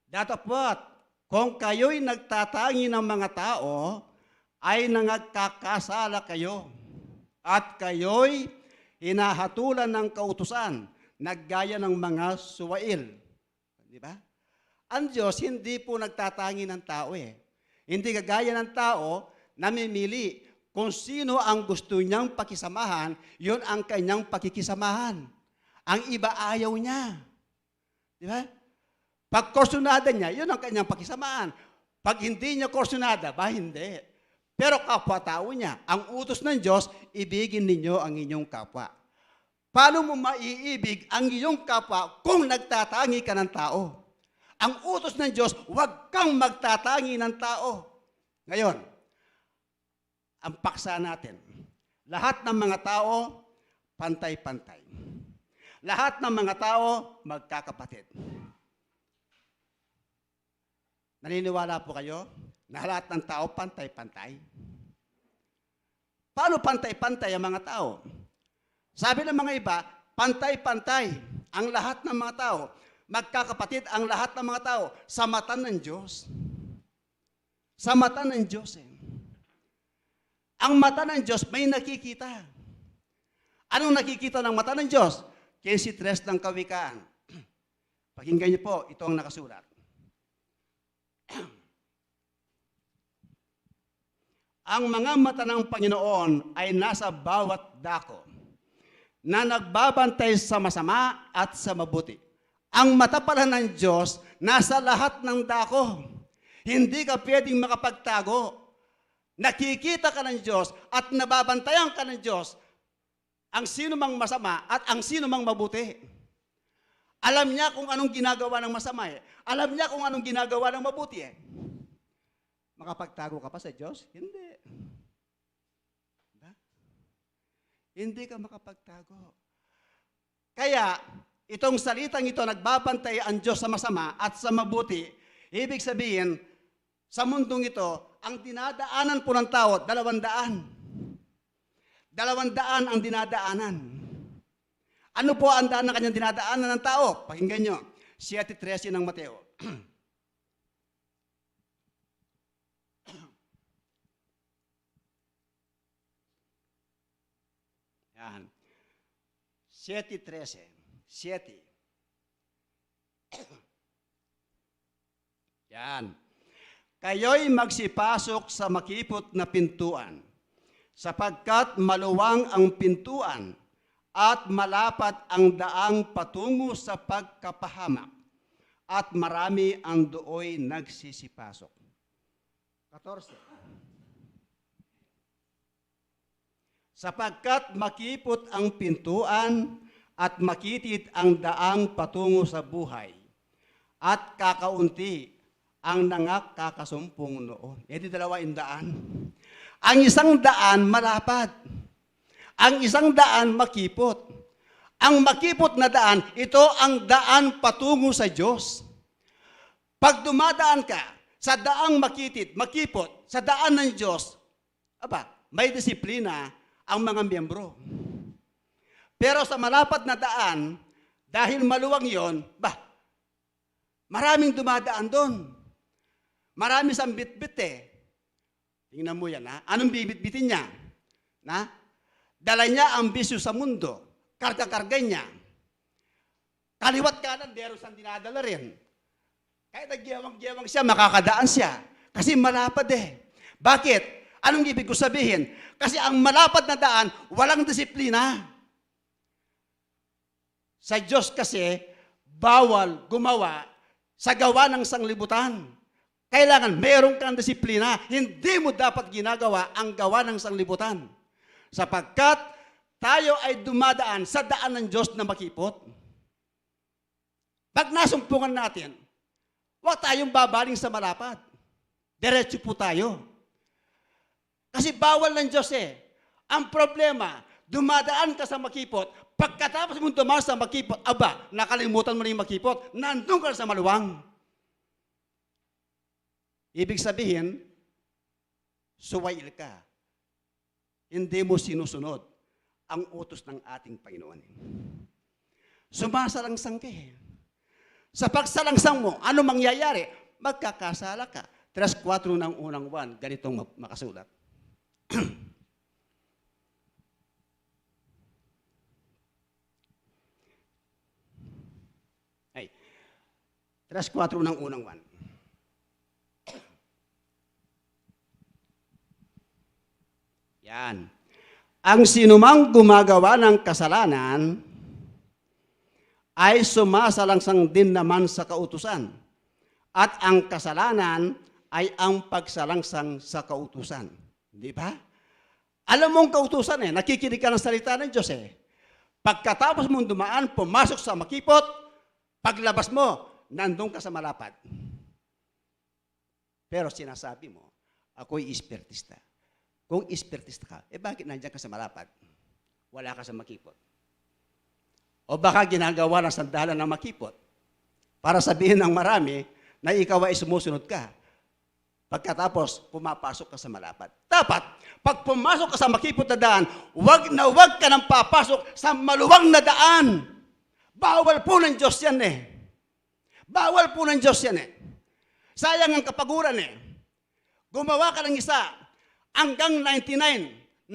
Datapwat, kung kayo'y nagtatangi ng mga tao, ay nangagkakasala kayo. At kayo'y hinahatulan ng kautusan, naggaya ng mga suwail. Di ba? Ang Diyos hindi po nagtatangi ng tao eh. Hindi kagaya ng tao, namimili. Kung sino ang gusto niyang pakisamahan, yun ang kanyang pakikisamahan. Ang iba ayaw niya. Di ba? Pag kursunada niya, yun ang kanyang pakisamahan. Pag hindi niya kursunada, hindi. Pero kapwa-tao niya, ang utos ng Diyos, ibigin ninyo ang inyong kapwa. Paano mo maiibig ang iyong kapwa kung nagtatangi ka ng tao? Ang utos ng Diyos, huwag kang magtatangi ng tao. Ngayon, ang paksa natin, lahat ng mga tao, pantay-pantay. Lahat ng mga tao, magkakapatid. Naniniwala po kayo na lahat ng tao, pantay-pantay? Paano pantay-pantay ang mga tao? Sabi ng mga iba, pantay-pantay ang lahat ng mga tao. Magkakapatid ang lahat ng mga tao sa mata ng Diyos. Sa mata ng Diyos eh. Ang mata ng Diyos may nakikita. Anong nakikita ng mata ng Diyos? 15:3 ng Kawikaan. Pakinggan niyo po, ito ang nakasulat. Ang mga mata ng Panginoon ay nasa bawat dako, na nagbabantay sa masama at sa mabuti. Ang mata pala ng Diyos, nasa lahat ng dako. Hindi ka pwedeng makapagtago. Nakikita ka ng Diyos at nababantayan ka ng Diyos ang sino mang masama at ang sino mang mabuti. Alam niya kung anong ginagawa ng masama eh. Alam niya kung anong ginagawa ng mabuti eh. Makapagtago ka pa sa Diyos? Hindi. Diba? Hindi ka makapagtago. Kaya, itong salitang ito, nagbabantay ang Diyos sa masama at sa mabuti, ibig sabihin, sa mundong ito, ang dinadaanan po ng tao, 200. 200 ang dinadaanan. Ano po ang daan ng kanyang dinadaanan ng tao? Pakinggan nyo, 7:13 ng Mateo. Yan. 7:13. 7. Yan. Kayo'y magsipasok sa makipot na pintuan, sapagkat maluwang ang pintuan at malapat ang daang patungo sa pagkapahamak, at marami ang dooy nagsisipasok. 14. Sapagkat makipot ang pintuan at makitid ang daang patungo sa buhay, at kakaunti ang nangakakasumpong noon. E di 200. Ang isang daan malapad. Ang isang daan makipot. Ang makipot na daan, ito ang daan patungo sa Diyos. Pag dumadaan ka sa daang makipot, sa daan ng Diyos, may disiplina ang mga miyembro. Pero sa malapad na daan, dahil maluwang yon, maraming dumadaan doon. Marami sang bitbit eh. Tingnan mo yan ha. Anong bibitbitin niya? Dala niya ang bisyo sa mundo. Karga-karga niya. Kaliwat kanan, meron siyang dinadala rin. Kahit nagyewang-gewang siya, makakadaan siya. Kasi malapad eh. Bakit? Anong ibig ko sabihin? Kasi ang malapad na daan, walang disiplina. Sa Diyos kasi, bawal gumawa sa gawa ng sanglibutan. Kailangan mayroon kang disiplina. Hindi mo dapat ginagawa ang gawa ng sanglibutan. Sapagkat tayo ay dumadaan sa daan ng Diyos na makipot. Pag nasumpungan natin, huwag tayong babaling sa malapad. Diretso po tayo. Kasi bawal ng Diyos eh. Ang problema, dumadaan ka sa makipot, Pagkatapos mo tumaas sa makipot, aba, nakalimutan mo na yung makipot, nandun ka na sa maluwang. Ibig sabihin, suwail ka. Hindi mo sinusunod ang utos ng ating Panginoon. Sumasalangsang ka eh. Sa pagsalangsang mo, ano mangyayari? Magkakasala ka. 3:4 ng unang 1, ganitong makasulat. Ay, 3:4 ng unang 1. Yan. Ang sinumang gumagawa ng kasalanan ay sumasalangsang din naman sa kautusan. At ang kasalanan ay ang pagsalangsang sa kautusan. Di ba? Alam mo ang kautusan eh, nakikinig ka ng salita ng Diyos eh. Pagkatapos mong dumaan, pumasok sa makipot, paglabas mo, nandun ka sa malapad. Pero sinasabi mo, ako'y espiritista. Kung espiritista ka, bakit nandiyan ka sa malapad? Wala ka sa makipot. O baka ginagawa ng sandalan ng makipot para sabihin ng marami na ikaw ay sumusunod ka. Pagkatapos, pumapasok ka sa malapad. Dapat, pag pumasok ka sa makipot na daan, wag ka nang papasok sa maluwang na daan. Bawal po ng Diyos yan eh. Bawal po ng Diyos yan eh. Sayang ang kapaguran eh. Gumawa ka ng isa hanggang 99%.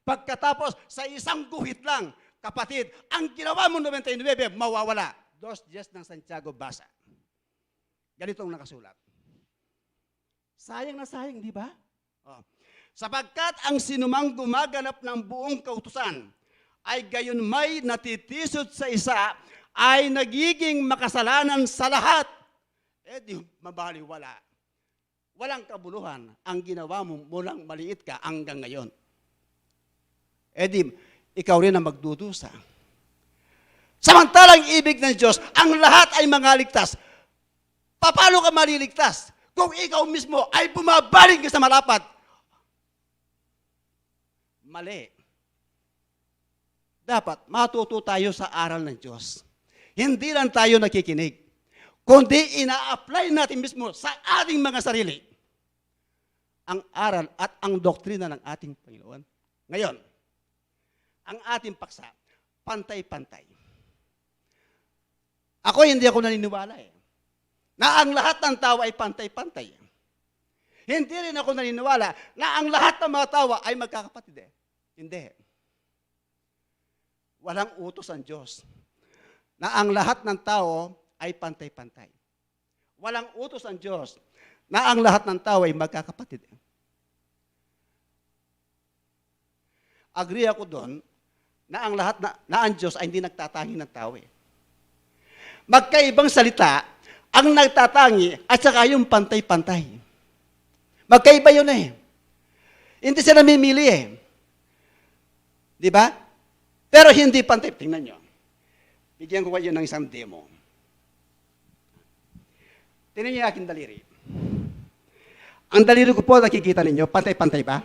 Pagkatapos, sa isang guhit lang, kapatid, ang ginawa mo 99, mawawala. 2:10 ng Santiago basa. Ganitong nakasulat. Sayang na sayang, di ba? Oh. Sapagkat ang sinumang gumaganap ng buong kautusan ay gayon may natitisod sa isa ay nagiging makasalanan sa lahat. Di mabaliwala. Walang kabuluhan ang ginawa mo mulang maliit ka hanggang ngayon. Di ikaw rin ang magdudusa. Samantalang ibig ng Diyos, ang lahat ay mangaligtas. Paano ka maliligtas? Kung ikaw mismo ay bumabaling ka sa malapad. Mali. Dapat matuto tayo sa aral ng Diyos. Hindi lang tayo nakikinig, kundi ina-apply natin mismo sa ating mga sarili ang aral at ang doktrina ng ating Panginoon. Ngayon, ang ating paksa, pantay-pantay. Hindi ako naniniwala na ang lahat ng tao ay pantay-pantay. Hindi rin ako naniniwala na ang lahat ng mga tao ay magkakapatid. Hindi. Walang utos ang Diyos na ang lahat ng tao ay pantay-pantay. Walang utos ang Diyos na ang lahat ng tao ay magkakapatid. Agree ako doon na ang lahat na ang Diyos ay hindi nagtatangi ng tao. Magkaibang salita ang nagtatangi at saka yung pantay-pantay. Magkaiba yun eh. Hindi sila namimili eh. Di ba? Pero hindi pantay. Tingnan nyo. Bigyan ko kayo ng isang demo. Tingnan nyo yung aking daliri. Ang daliri ko po, nakikita ninyo, pantay-pantay ba?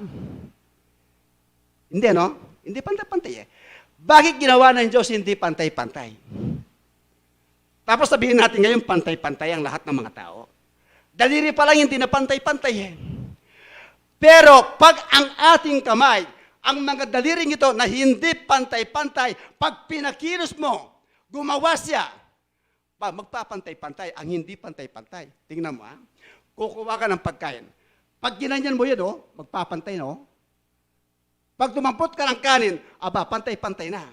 Hindi, no? Hindi pantay-pantay eh. Bakit ginawa ng Diyos hindi pantay-pantay? Tapos sabihin natin ngayon, pantay-pantay ang lahat ng mga tao. Daliri pa lang hindi na pantay-pantay eh. Pero pag ang ating kamay, ang mga daliring ito na hindi pantay-pantay, pag pinakilos mo, gumawa siya, magpapantay-pantay ang hindi pantay-pantay. Tingnan mo kukuha ka ng pagkain. Pag ginanyan mo yan, magpapantay, no? Pag tumampot ka ng kanin, pantay-pantay na.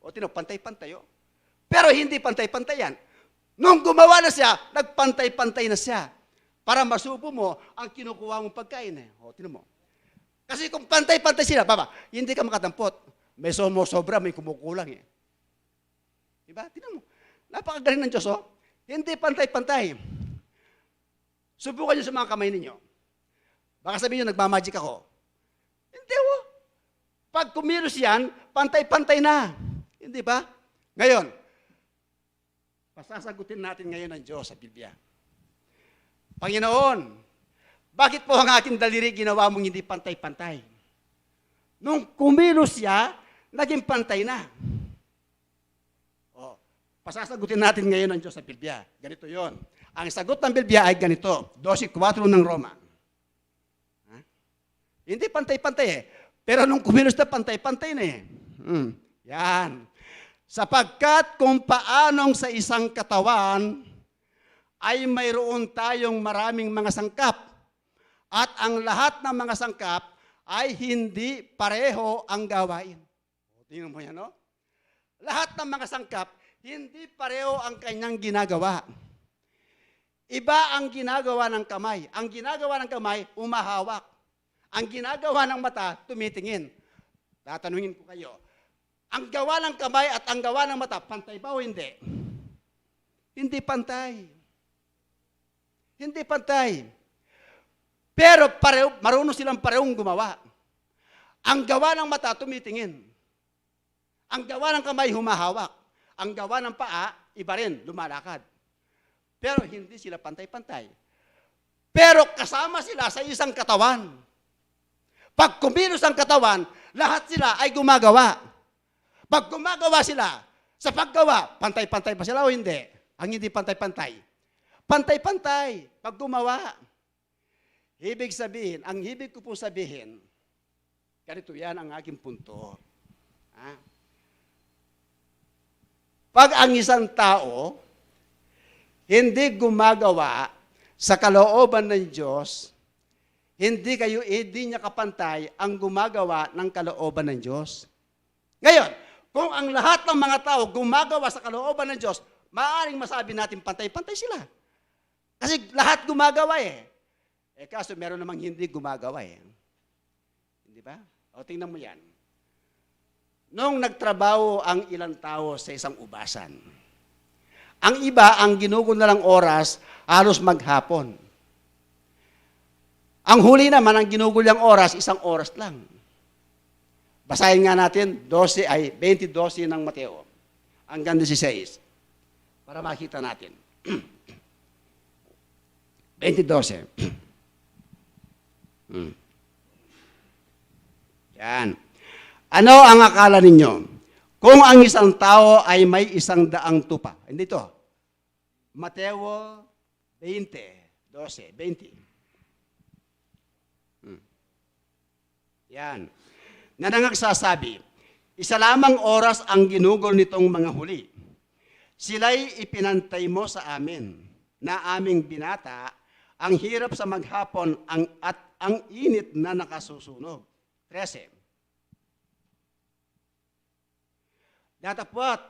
Pantay-pantay, Pero hindi pantay-pantay yan. Nung gumawa na siya, nagpantay-pantay na siya. Para masubo mo ang kinukuha mong pagkain. Tingnan mo. Kasi kung pantay-pantay sila, hindi ka makatampot. May sobra, may kumukulang Diba? Tingnan mo. Napakagaling ng Diyos, Hindi pantay-pantay. Subukan nyo sa mga kamay ninyo. Baka sabihin nyo, nagmamagic ako. Hindi, Pag kumilos yan, pantay-pantay na. Hindi ba? Ngayon, pasasagutin natin ngayon ng Diyos sa Biblia. Panginoon, bakit po ang aking daliri ginawa mong hindi pantay-pantay? Nung kumilos siya, naging pantay na. O, pasasagutin natin ngayon ang Diyos sa Biblia. Ganito yon. Ang sagot ng Biblia ay ganito, 12:4 ng Roma. Ha? Hindi pantay-pantay eh. Pero nung kumilos na pantay-pantay na eh. Yan. Sapagkat kung paanong sa isang katawan ay mayroon tayong maraming mga sangkap at ang lahat ng mga sangkap ay hindi pareho ang gawain. Tingnan mo yan, no? Lahat ng mga sangkap, hindi pareho ang kanyang ginagawa. Iba ang ginagawa ng kamay. Ang ginagawa ng kamay, umahawak. Ang ginagawa ng mata, tumitingin. Tatanungin ko kayo, ang gawa ng kamay at ang gawa ng mata, pantay ba o hindi? Hindi pantay. Hindi pantay. Pero marunong silang parehong gumawa. Ang gawa ng mata, tumitingin. Ang gawa ng kamay, humahawak. Ang gawa ng paa, iba rin, lumalakad. Pero hindi sila pantay-pantay. Pero kasama sila sa isang katawan. Pag kumilos ang katawan, lahat sila ay gumagawa. Pag gumagawa sila, sa paggawa, pantay-pantay ba sila o hindi? Ang hindi pantay-pantay. Pantay-pantay pag gumawa. Ibig sabihin, ang ibig ko pong sabihin, ganito yan ang aking punto. Ha? Pag ang isang tao hindi gumagawa sa kalooban ng Diyos, hindi niya kapantay ang gumagawa ng kalooban ng Diyos. Ngayon, kung ang lahat ng mga tao gumagawa sa kalooban ng Diyos, maaaring masabi natin pantay-pantay sila. Kasi lahat gumagawa eh. Kaso meron namang hindi gumagawa eh. Hindi ba? O tingnan mo yan. Nung nagtrabaho ang ilang tao sa isang ubasan, ang iba, ang ginugol na lang oras, halos maghapon. Ang huli naman, ang ginugol niyang oras, 1 oras lang. Basahin nga natin, 20:12 ng Mateo, hanggang 16, para makita natin. 20:12. Yan. Ano ang akala ninyo? Kung ang isang tao ay may 100 tupa. Hindi to. Mateo 20:20. Yan. Na nangagsasabi, isa lamang oras ang ginugol nitong mga huli. Sila'y ipinantay mo sa amin, na aming binata, ang hirap sa maghapon at ang init na nakasusunog. 13. Datapwat,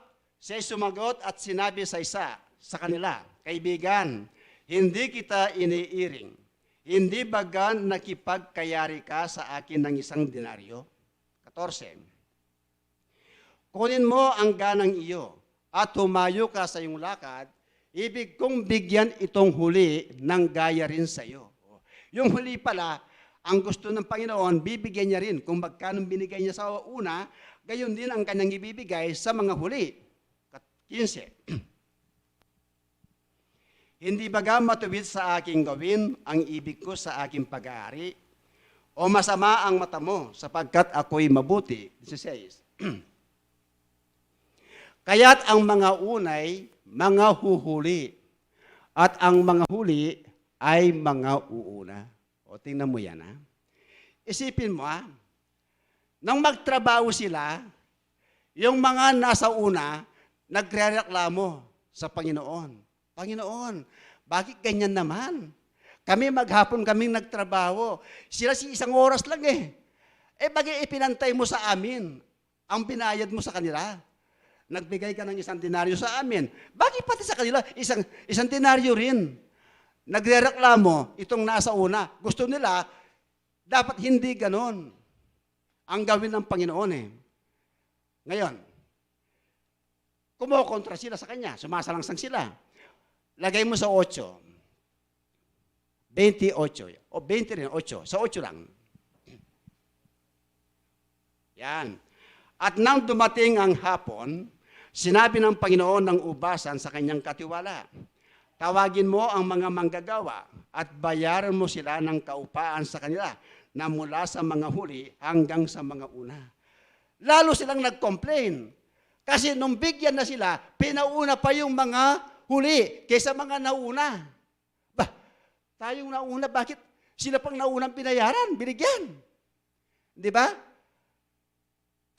siya'y sumagot at sinabi sa isa sa kanila, kaibigan, hindi kita iniiring. Hindi bagan nakipagkayari ka sa akin ng 1 denaryo? 14. Kunin mo ang ganang iyo at humayo ka sa iyong lakad, ibig kong bigyan itong huli ng gaya rin sa iyo. Yung huli pala, ang gusto ng Panginoon, bibigyan niya rin. Kung magkano binigay niya sa una, gayon din ang kanyang ibibigay sa mga huli. 15. Hindi baga matuwid sa aking gawin ang ibig ko sa aking pag-aari? O masama ang mata mo sapagkat ako'y mabuti? 16. Kaya't ang mga unay, mga huhuli, at ang mga huli ay mga uuna. O tingnan mo yan, ha? Isipin mo, ha? Nang magtrabaho sila, yung mga nasa una, nagrereklamo sa Panginoon. Panginoon, bakit ganyan naman? Kami maghapon kaming nagtrabaho. Sila 1 oras lang eh. Bakit ipinantay mo sa amin ang binayad mo sa kanila? Nagbigay ka ng 1 denaryo sa amin. Bakit pati sa kanila, isang denaryo rin? Nagrereklamo itong nasa una. Gusto nila, dapat hindi ganon ang gawin ng Panginoon eh. Ngayon, kumokontra sila sa kanya. Sumasalangsang sila. Lagay mo sa 8. 28. O 20 rin, 8. Sa 8 lang. Yan. At nang dumating ang hapon, sinabi ng Panginoon ng ubasan sa kanyang katiwala, tawagin mo ang mga manggagawa at bayaran mo sila ng kaupaan sa kanila na mula sa mga huli hanggang sa mga una. lalo silang nag-complain. Kasi nung bigyan na sila, pinauna pa yung mga huli kaysa mga nauna. Bah, tayong nauna, bakit sila pang naunang pinayaran, binigyan? Di ba?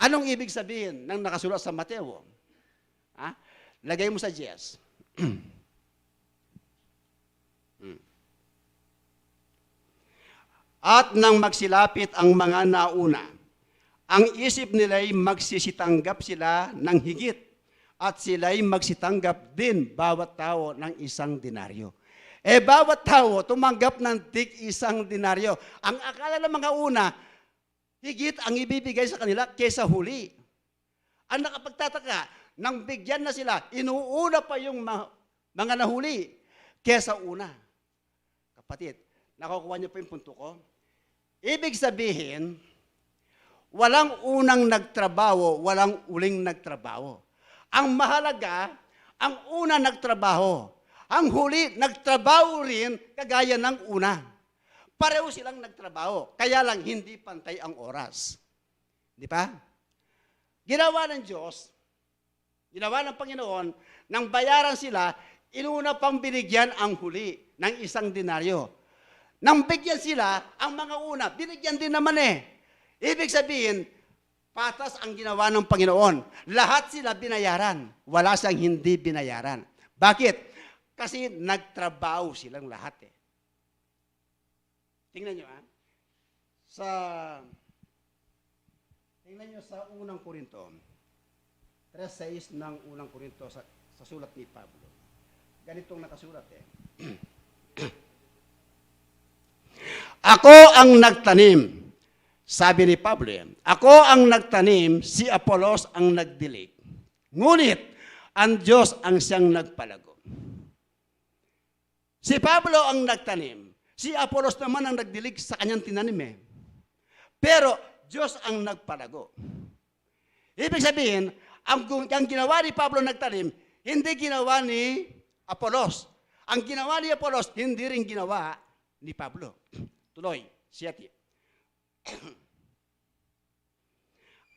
Anong ibig sabihin ng nakasulat sa Mateo? Ha? Lagay mo sa Jess. At nang magsilapit ang mga nauna, ang isip nila'y magsisitanggap sila ng higit at sila'y magsitanggap din bawat tao ng 1 denaryo. Bawat tao tumanggap ng tig-1 denaryo. Ang akala ng mga una, higit ang ibibigay sa kanila kaysa huli. Ang nakapagtataka, nang bigyan na sila, inuuna pa yung mga nahuli kaysa una. Kapatid, nakukuha niyo pa yung punto ko? Ibig sabihin, walang unang nagtrabaho, walang uling nagtrabaho. Ang mahalaga, ang una nagtrabaho. Ang huli, nagtrabaho rin kagaya ng una. Pareho silang nagtrabaho, kaya lang hindi pantay ang oras. Di ba? Ginawa ng Diyos, ginawa ng Panginoon, nang bayaran sila, inuna pang binigyan ang huli ng 1 denaryo. Nang bigyan sila, ang mga una, binigyan din naman Ibig sabihin, patas ang ginawa ng Panginoon. Lahat sila binayaran. Wala siyang hindi binayaran. Bakit? Kasi nagtrabaho silang lahat Tingnan nyo tingnan nyo sa unang Korinto. 3:6 ng unang Korinto sa sulat ni Pablo. Ganitong nakasulat Ako ang nagtanim, sabi ni Pablo. Ako ang nagtanim, si Apolos ang nagdilig. Ngunit, ang Diyos ang siyang nagpalago. Si Pablo ang nagtanim. Si Apolos naman ang nagdilig sa kanyang tinanim Pero, Diyos ang nagpalago. Ibig sabihin, ang ginawa ni Pablo nagtanim, hindi ginawa ni Apolos. Ang ginawa ni Apolos, hindi rin ginawa ni Pablo. Tuloy, 7.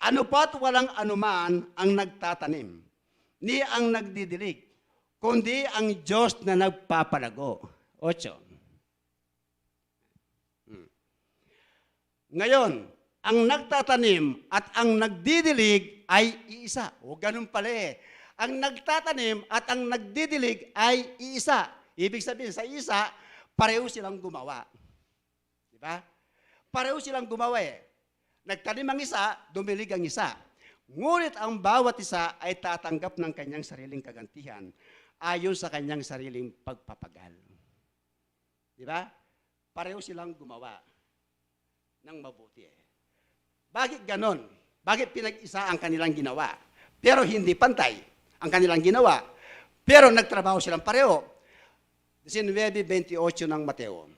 Ano pa't walang anuman ang nagtatanim, ni ang nagdidilig, kundi ang Diyos na nagpapalago. 8. Ngayon, ang nagtatanim at ang nagdidilig ay iisa. O ganun pala Ang nagtatanim at ang nagdidilig ay iisa. Ibig sabihin, sa isa, pareho silang gumawa. Diba? Pareho silang gumawa Nagtanim ang isa, dumilig ang isa. Ngunit ang bawat isa ay tatanggap ng kanyang sariling kagantihan ayon sa kanyang sariling pagpapagal. Diba? Pareho silang gumawa ng mabuti Bakit ganon? Bakit pinag-isa ang kanilang ginawa? Pero hindi pantay ang kanilang ginawa. Pero nagtrabaho silang pareho. 19:28 ng Mateo.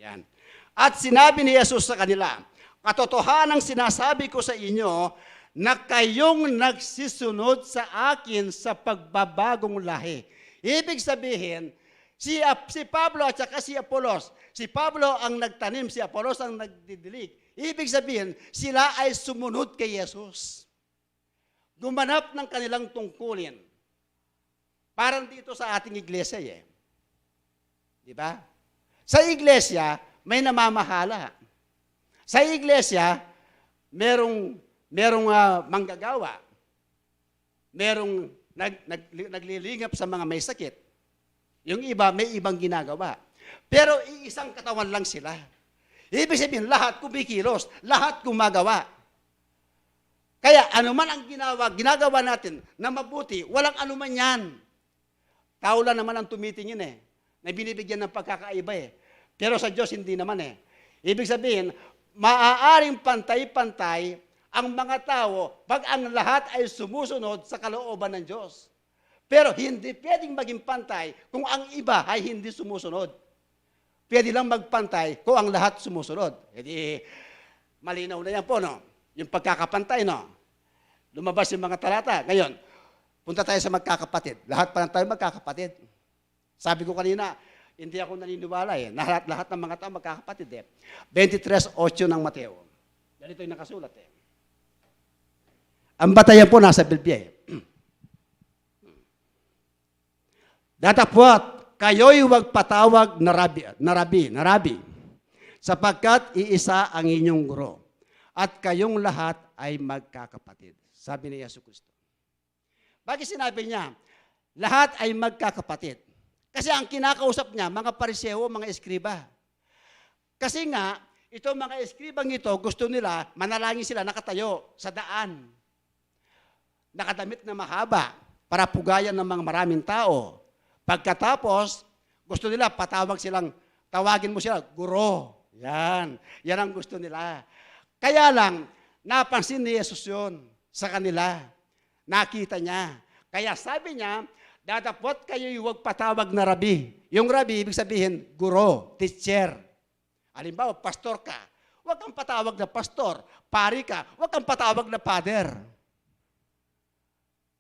Yan. At sinabi ni Jesus sa kanila, katotohanang sinasabi ko sa inyo na kayong nagsisunod sa akin sa pagbabagong lahi. Ibig sabihin, si Pablo at saka si Apolos, si Pablo ang nagtanim, si Apolos ang nagdidilig. Ibig sabihin, sila ay sumunod kay Jesus. Gumanap ng kanilang tungkulin. Parang dito sa ating iglesia Di ba? Sa iglesia, may namamahala. Sa iglesia, merong manggagawa. Merong naglilingap sa mga may sakit. Yung iba, may ibang ginagawa. Pero iisang katawan lang sila. Ibig sabihin, lahat kumikilos, lahat gumagawa. Kaya anuman ang ginagawa natin na mabuti, walang anuman yan. Tao lang naman ang tumitingin na binibigyan ng pagkakaiba Pero sa Diyos hindi naman Ibig sabihin, maaaring pantay-pantay ang mga tao pag ang lahat ay sumusunod sa kalooban ng Diyos. Pero hindi pwedeng maging pantay kung ang iba ay hindi sumusunod. Pwede lang magpantay kung ang lahat sumusunod. Malinaw na yan po, Yung pagkakapantay, Lumabas yung mga talata. Ngayon, punta tayo sa magkakapatid. Lahat pa lang tayo magkakapatid. Sabi ko kanina, Hindi ako naniniwala eh. Lahat ng mga tao magkakapatid eh. 23:8 ng Mateo. Ganito yung nakasulat eh. Ang batayan po nasa Biblia eh. Datapwat, kayo'y huwag patawag na rabi, sapagkat iisa ang inyong guro, at kayong lahat ay magkakapatid. Sabi ni Yesu Cristo. Bakit sinabi niya, lahat ay magkakapatid? Kasi ang kinakausap niya, mga pariseo, mga eskriba. Kasi nga, itong mga eskribang ito, gusto nila, manalangin sila, nakatayo sa daan. Nakadamit na mahaba, para pugayan ng mga maraming tao. Pagkatapos, gusto nila, tawagin mo sila, guro. Yan ang gusto nila. Kaya lang, napansin ni Jesus yun sa kanila. Nakita niya. Kaya sabi niya, datapot kayo huwag patawag na rabi. Yung rabi, ibig sabihin, guro, teacher. Halimbawa, pastor ka. Huwag kang patawag na pastor. Pari ka. Huwag kang patawag na father.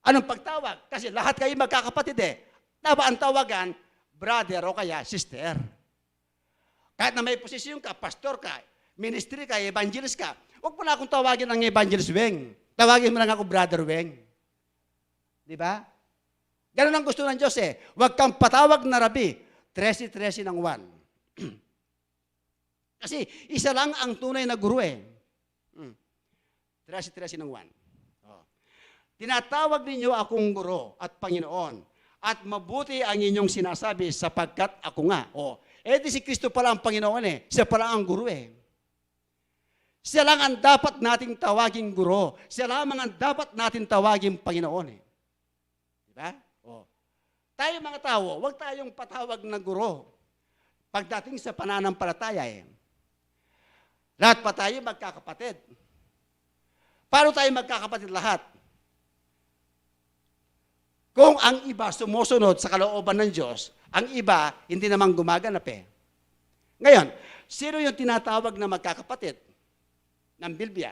Anong pagtawag? Kasi lahat kayo magkakapatid eh. Tama ang tawagan, brother o kaya sister. Kahit na may posisyon ka, pastor ka, ministry ka, evangelist ka, huwag mo na akong tawagin ng evangelist Weng. Tawagin mo lang ako brother Weng. Di ba? Ganun ang gusto ng Diyos eh. Huwag kang patawag na rabi. 13:13 ng 1. Kasi isa lang ang tunay na guro eh. 13:13 ng 1. Tinatawag ninyo akong guro at Panginoon. At mabuti ang inyong sinasabi sapagkat ako nga. Di si Kristo pala ang Panginoon eh. Siya pala ang guro eh. Siya lang ang dapat nating tawaging guro. Siya lamang ang dapat nating tawaging Panginoon eh. Diba? Tayo mga tao, huwag tayong patawag na guro. Pagdating sa pananampalataya eh. Lahat pa tayo magkakapatid. Paano tayo magkakapatid lahat? Kung ang iba sumusunod sa kalooban ng Diyos, ang iba hindi naman gumaganap eh. Ngayon, sino yung tinatawag na magkakapatid ng Biblia?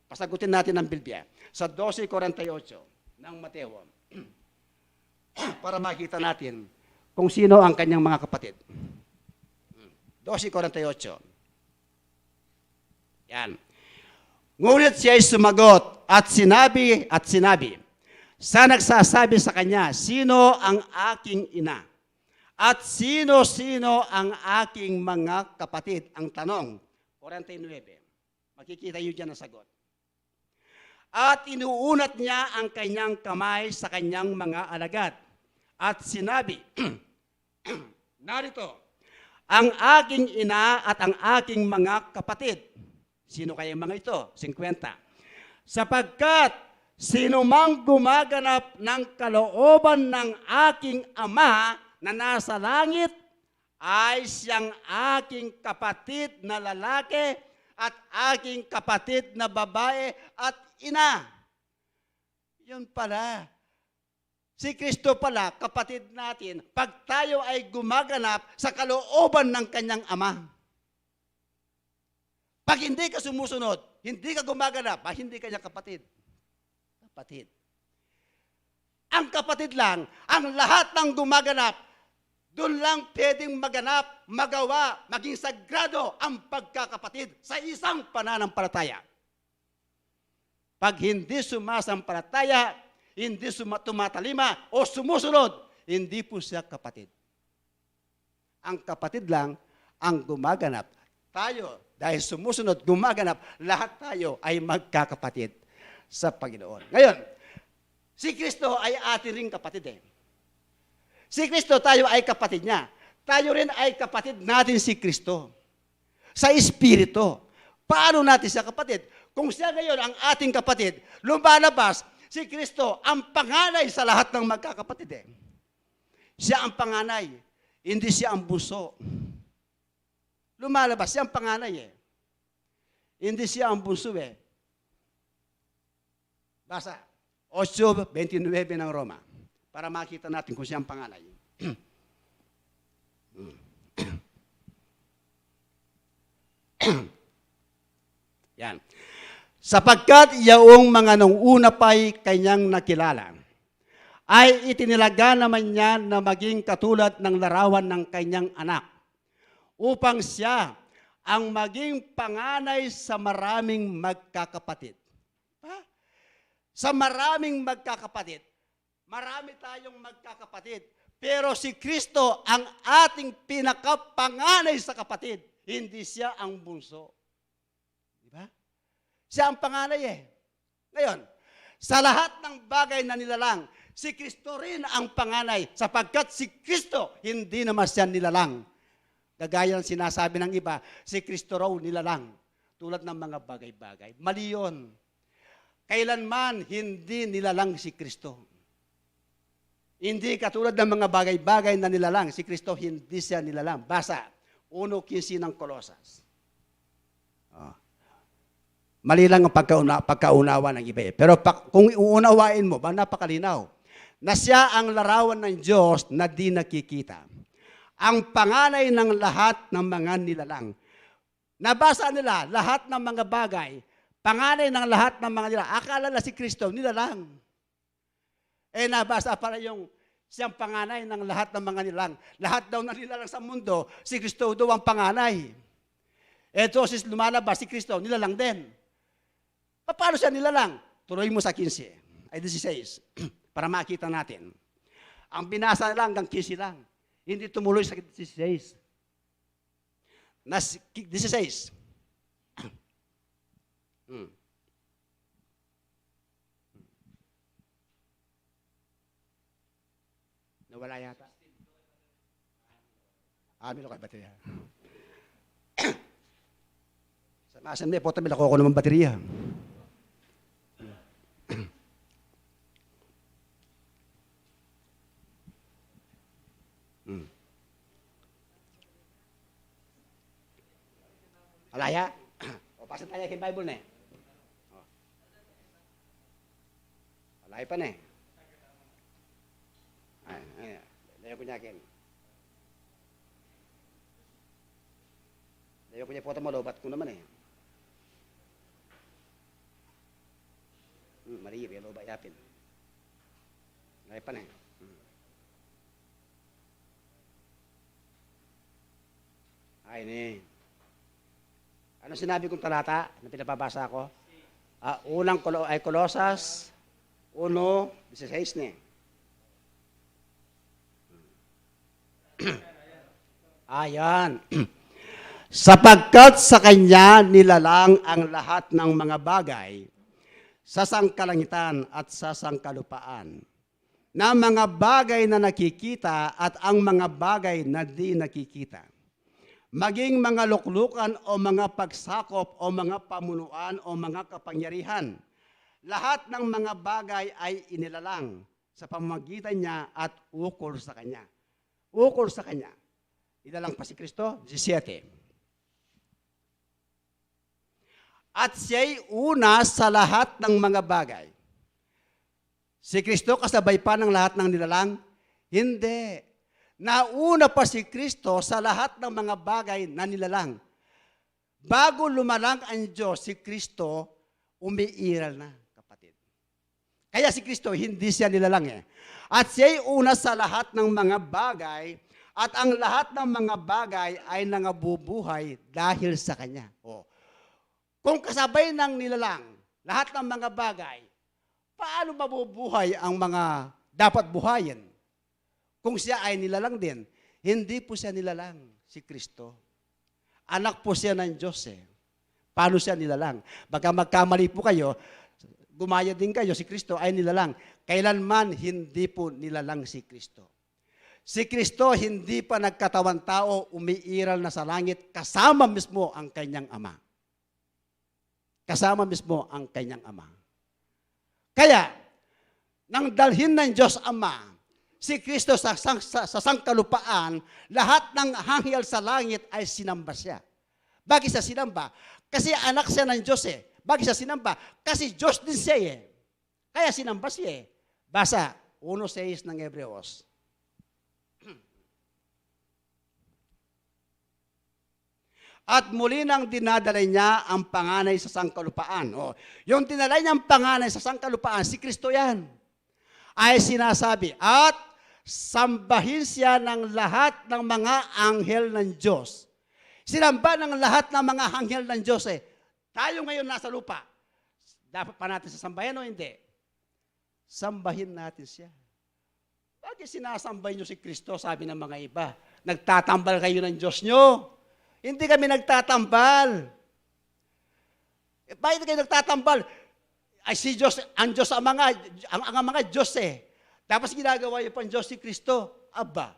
Pasagutin natin ng Biblia sa 12:48 ng Mateo para makita natin kung sino ang kanyang mga kapatid. 12:48. Yan. Ngunit siya ay sumagot at sinabi, sa nagsasabi sa kanya, sino ang aking ina? At sino-sino ang aking mga kapatid? Ang tanong, 49. Makikita niyo dyan ang sagot. At inuunat niya ang kanyang kamay sa kanyang mga alagad. At sinabi, narito, ang aking ina at ang aking mga kapatid. Sino kaya mga ito? 50. Sapagkat sino mang gumaganap ng kalooban ng aking Ama na nasa langit ay siyang aking kapatid na lalaki at aking kapatid na babae at ina. Yun pala. Si Kristo pala, kapatid natin, pag tayo ay gumaganap sa kalooban ng kanyang Ama. Pag hindi ka sumusunod, hindi ka gumaganap, hindi ka niya kapatid. Kapatid. Ang kapatid lang, ang lahat ng gumaganap, doon lang pwedeng maganap, magawa, maging sagrado ang pagkakapatid sa isang pananampalataya. Pag hindi sumasampalataya, hindi tumatalima o sumusunod, hindi po siya kapatid. Ang kapatid lang ang gumaganap. Tayo, dahil sumusunod, gumaganap, lahat tayo ay magkakapatid sa Panginoon. Ngayon, si Kristo ay ating ring kapatid eh. Si Kristo, tayo ay kapatid niya. Tayo rin ay kapatid natin si Kristo. Sa Espiritu. Paano natin siya kapatid? Kung siya ngayon ang ating kapatid, lumalabas si Kristo ang panganay sa lahat ng magkakapatid eh. Siya ang panganay, hindi siya ang bunso. Lumalabas siya ang panganay eh. Hindi siya ang bunso eh. Basa, 8:29 ng Roma. Para makita natin kung siya ang panganay. Yan. Sapagkat yaong mga nung una pa'y kanyang nakilala. ay itinilaga naman niya na maging katulad ng larawan ng kanyang anak, upang siya ang maging panganay sa maraming magkakapatid. Ha? Sa maraming magkakapatid. Marami tayong magkakapatid. Pero si Kristo ang ating pinakapanganay sa kapatid. Hindi siya ang bunso. Diba? Siya ang panganay eh. Ngayon, sa lahat ng bagay na nilalang, si Kristo rin ang panganay sapagkat si Kristo hindi naman siya nilalang. Kagaya ng sinasabi ng iba, si Kristo raw nilalang. Tulad ng mga bagay-bagay. Mali yun. Kailanman hindi nilalang si Kristo. Hindi katulad ng mga bagay-bagay na nilalang. Si Kristo hindi siya nilalang. Basa, 1:15 ng Kolosas. Mali lang ang pagkaunawa ng iba. Pero kung uunawain mo, napakalinaw, na siya ang larawan ng Diyos na di nakikita. Ang panganay ng lahat ng mga nilalang. Nabasa nila lahat ng mga bagay, panganay ng lahat ng mga nilalang. Akala na si Kristo nilalang. Nabasa para yung siyang panganay ng lahat ng mga nilalang. Lahat daw na nilalang sa mundo, si Kristo daw ang panganay. Entonces lumalabas si Kristo, nilalang din. Paano siya nilalang? Tuloy mo sa 15, ay 16, para makita natin. Ang binasa lang hanggang 15 lang. Hindi tumuloy sa 16. 16. Nawala yata. Amin ako baterya. Sa masan may portable ako naman baterya. Alaya? O, pasan tayo kay Bible na eh. Alaya pa na eh. Layo ko niya akin. Layo ko niya po malobat ko naman eh. Mariyo, yelo ba yapin? Layo pa na eh. Ay, ni. Ano sinabi kong talata na pinapabasa ko? Unang ay Kolosas 1:16 ni. Ayan. Sapagkat sa Kanya nilalang ang lahat ng mga bagay sa sangkalangitan at sa sangkalupaan, na mga bagay na nakikita at ang mga bagay na di nakikita, maging mga luklukan o mga pagsakop o mga pamunuan o mga kapangyarihan. Lahat ng mga bagay ay inilalang sa pamamagitan niya at ukol sa Kanya. Ukol sa Kanya. Ilalang pa si Kristo, 17. At siya'y una sa lahat ng mga bagay. Si Kristo kasabay pa ng lahat ng nilalang? Hindi. Nauna pa si Kristo sa lahat ng mga bagay na nilalang. Bago lumalang ang Diyos, si Kristo umiiral na, kapatid. Kaya si Kristo, hindi siya nilalang eh. At siya'y una sa lahat ng mga bagay, at ang lahat ng mga bagay ay nangabubuhay dahil sa Kanya. Kung kasabay ng nilalang, lahat ng mga bagay, paano mabubuhay ang mga dapat buhayin? Kung siya ay nilalang din, hindi po siya nilalang, si Kristo. Anak po siya ng Diyos eh. Paano siya nilalang? Baka magkamali po kayo, gumaya din kayo, si Kristo ay nilalang. Kailanman hindi po nilalang si Kristo. Si Kristo hindi pa nagkatawan tao, umiiral na sa langit, kasama mismo ang kanyang Ama. Kasama mismo ang kanyang Ama. Kaya, nang dalhin ng Diyos Ama, si Kristo sa sangkalupaan, lahat ng anghel sa langit ay sinamba siya. Bakit siya sinamba? Kasi anak siya ng Diyos eh. Bakit siya sinamba? Kasi Diyos din siya eh. Kaya sinamba siya eh. Basa, 1:6 ng Hebreos. At muli nang dinadala niya ang panganay sa sangkalupaan. Yung dinala niya ang panganay sa sangkalupaan, si Kristo yan. ay sinasabi, at sambahin siya ng lahat ng mga anghel ng Diyos. Sinamba ng lahat ng mga anghel ng Diyos eh. Tayo ngayon nasa lupa. Dapat pa natin sasambahin o hindi? Sambahin natin siya. Bakit sinasambay nyo si Kristo, sabi ng mga iba? Nagtatambal kayo ng Diyos nyo. Hindi kami nagtatambal. Bakit kayo nagtatambal? Ay si Diyos, ang Diyos ang mga Diyos eh. Tapos ginagawa yung pang Diyos si Kristo. Aba,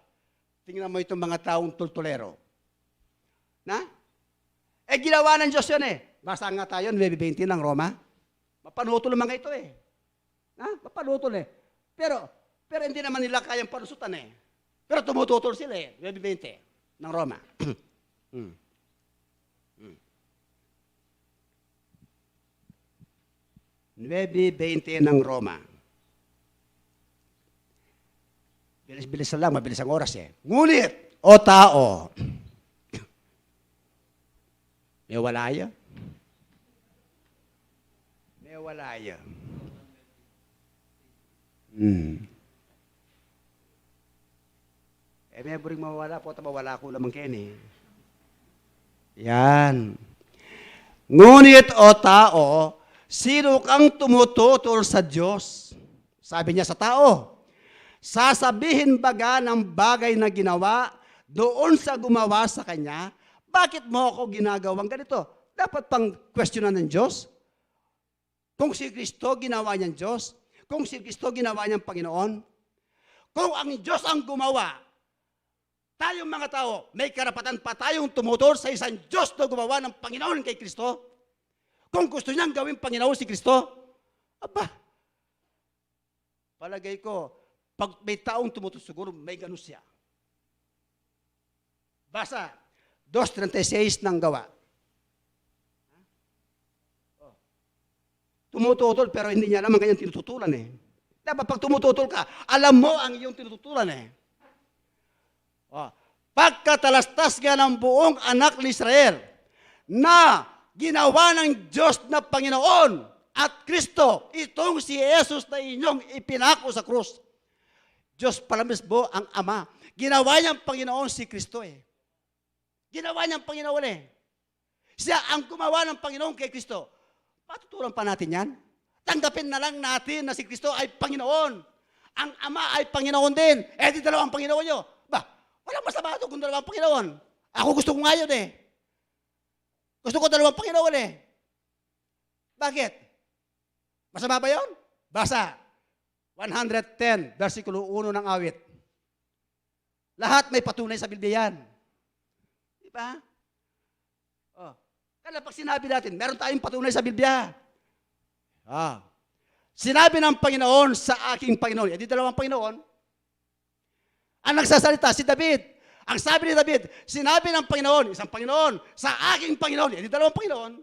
tingnan mo itong mga taong tultulero. Na? Ginawa ng Diyos yun eh. Basta nga tayo, 9:20 ng Roma. Mapanutol mga ito eh. Na? Mapanutol eh. Pero hindi naman nila kayang panusutan eh. Pero tumututol sila eh. 9:20 ng Roma. 9:20 ng Roma. Bilis-bilis na lang, mabilis ang oras eh. Ngunit, o tao, may walaya? May walaya. May buring mawala po, mawala ko lamang kene. Yan. Ngunit, o tao, sino kang tumututol sa Diyos? Sabi niya sa tao, sasabihin baga ng bagay na ginawa doon sa gumawa sa kanya, bakit mo ako ginagawang ganito? Dapat pang questionan ng Diyos? Kung si Kristo ginawa niyang Diyos, kung si Kristo ginawa niyang Panginoon, kung ang Diyos ang gumawa, tayong mga tao, may karapatan pa tayong tumutol sa isang Diyos na gumawa ng Panginoon kay Kristo? Kung gusto niyang gawing Panginoon si Kristo, aba, palagay ko, pag may taong tumutol siguro, may ganun siya. Basa, 2:36 ng gawa. Tumututol pero hindi niya alam ang kanyang tinututulan eh. Dapat pag tumututol ka, alam mo ang iyong tinututulan eh. Pagkatalastas nga ng buong anak ni Israel na ginawa ng Diyos na Panginoon at Kristo, itong si Jesus na inyong ipinako sa krus. Diyos pala mismo ang Ama. Ginawa niyang Panginoon si Kristo eh. Ginawa niyang Panginoon eh. Siya ang gumawa ng Panginoon kay Kristo. Patutulan pa natin yan? Tanggapin na lang natin na si Kristo ay Panginoon. Ang Ama ay Panginoon din. Di dalawang Panginoon nyo. Walang masama ito kung dalawang Panginoon. Ako gusto ko nga yun eh. Gusto ko dalawang Panginoon eh. Bakit? Masama ba yun? Basa. 110, versikulo 1 ng awit. Lahat may patunay sa Biblia yan. Di ba? Kaya pag sinabi natin, meron tayong patunay sa Biblia. Sinabi ng Panginoon sa aking Panginoon. Di dalawang Panginoon. Ang nagsasalita, si David. Ang sabi ni David, sinabi ng Panginoon, isang Panginoon, sa aking Panginoon. Hindi dalawang Panginoon.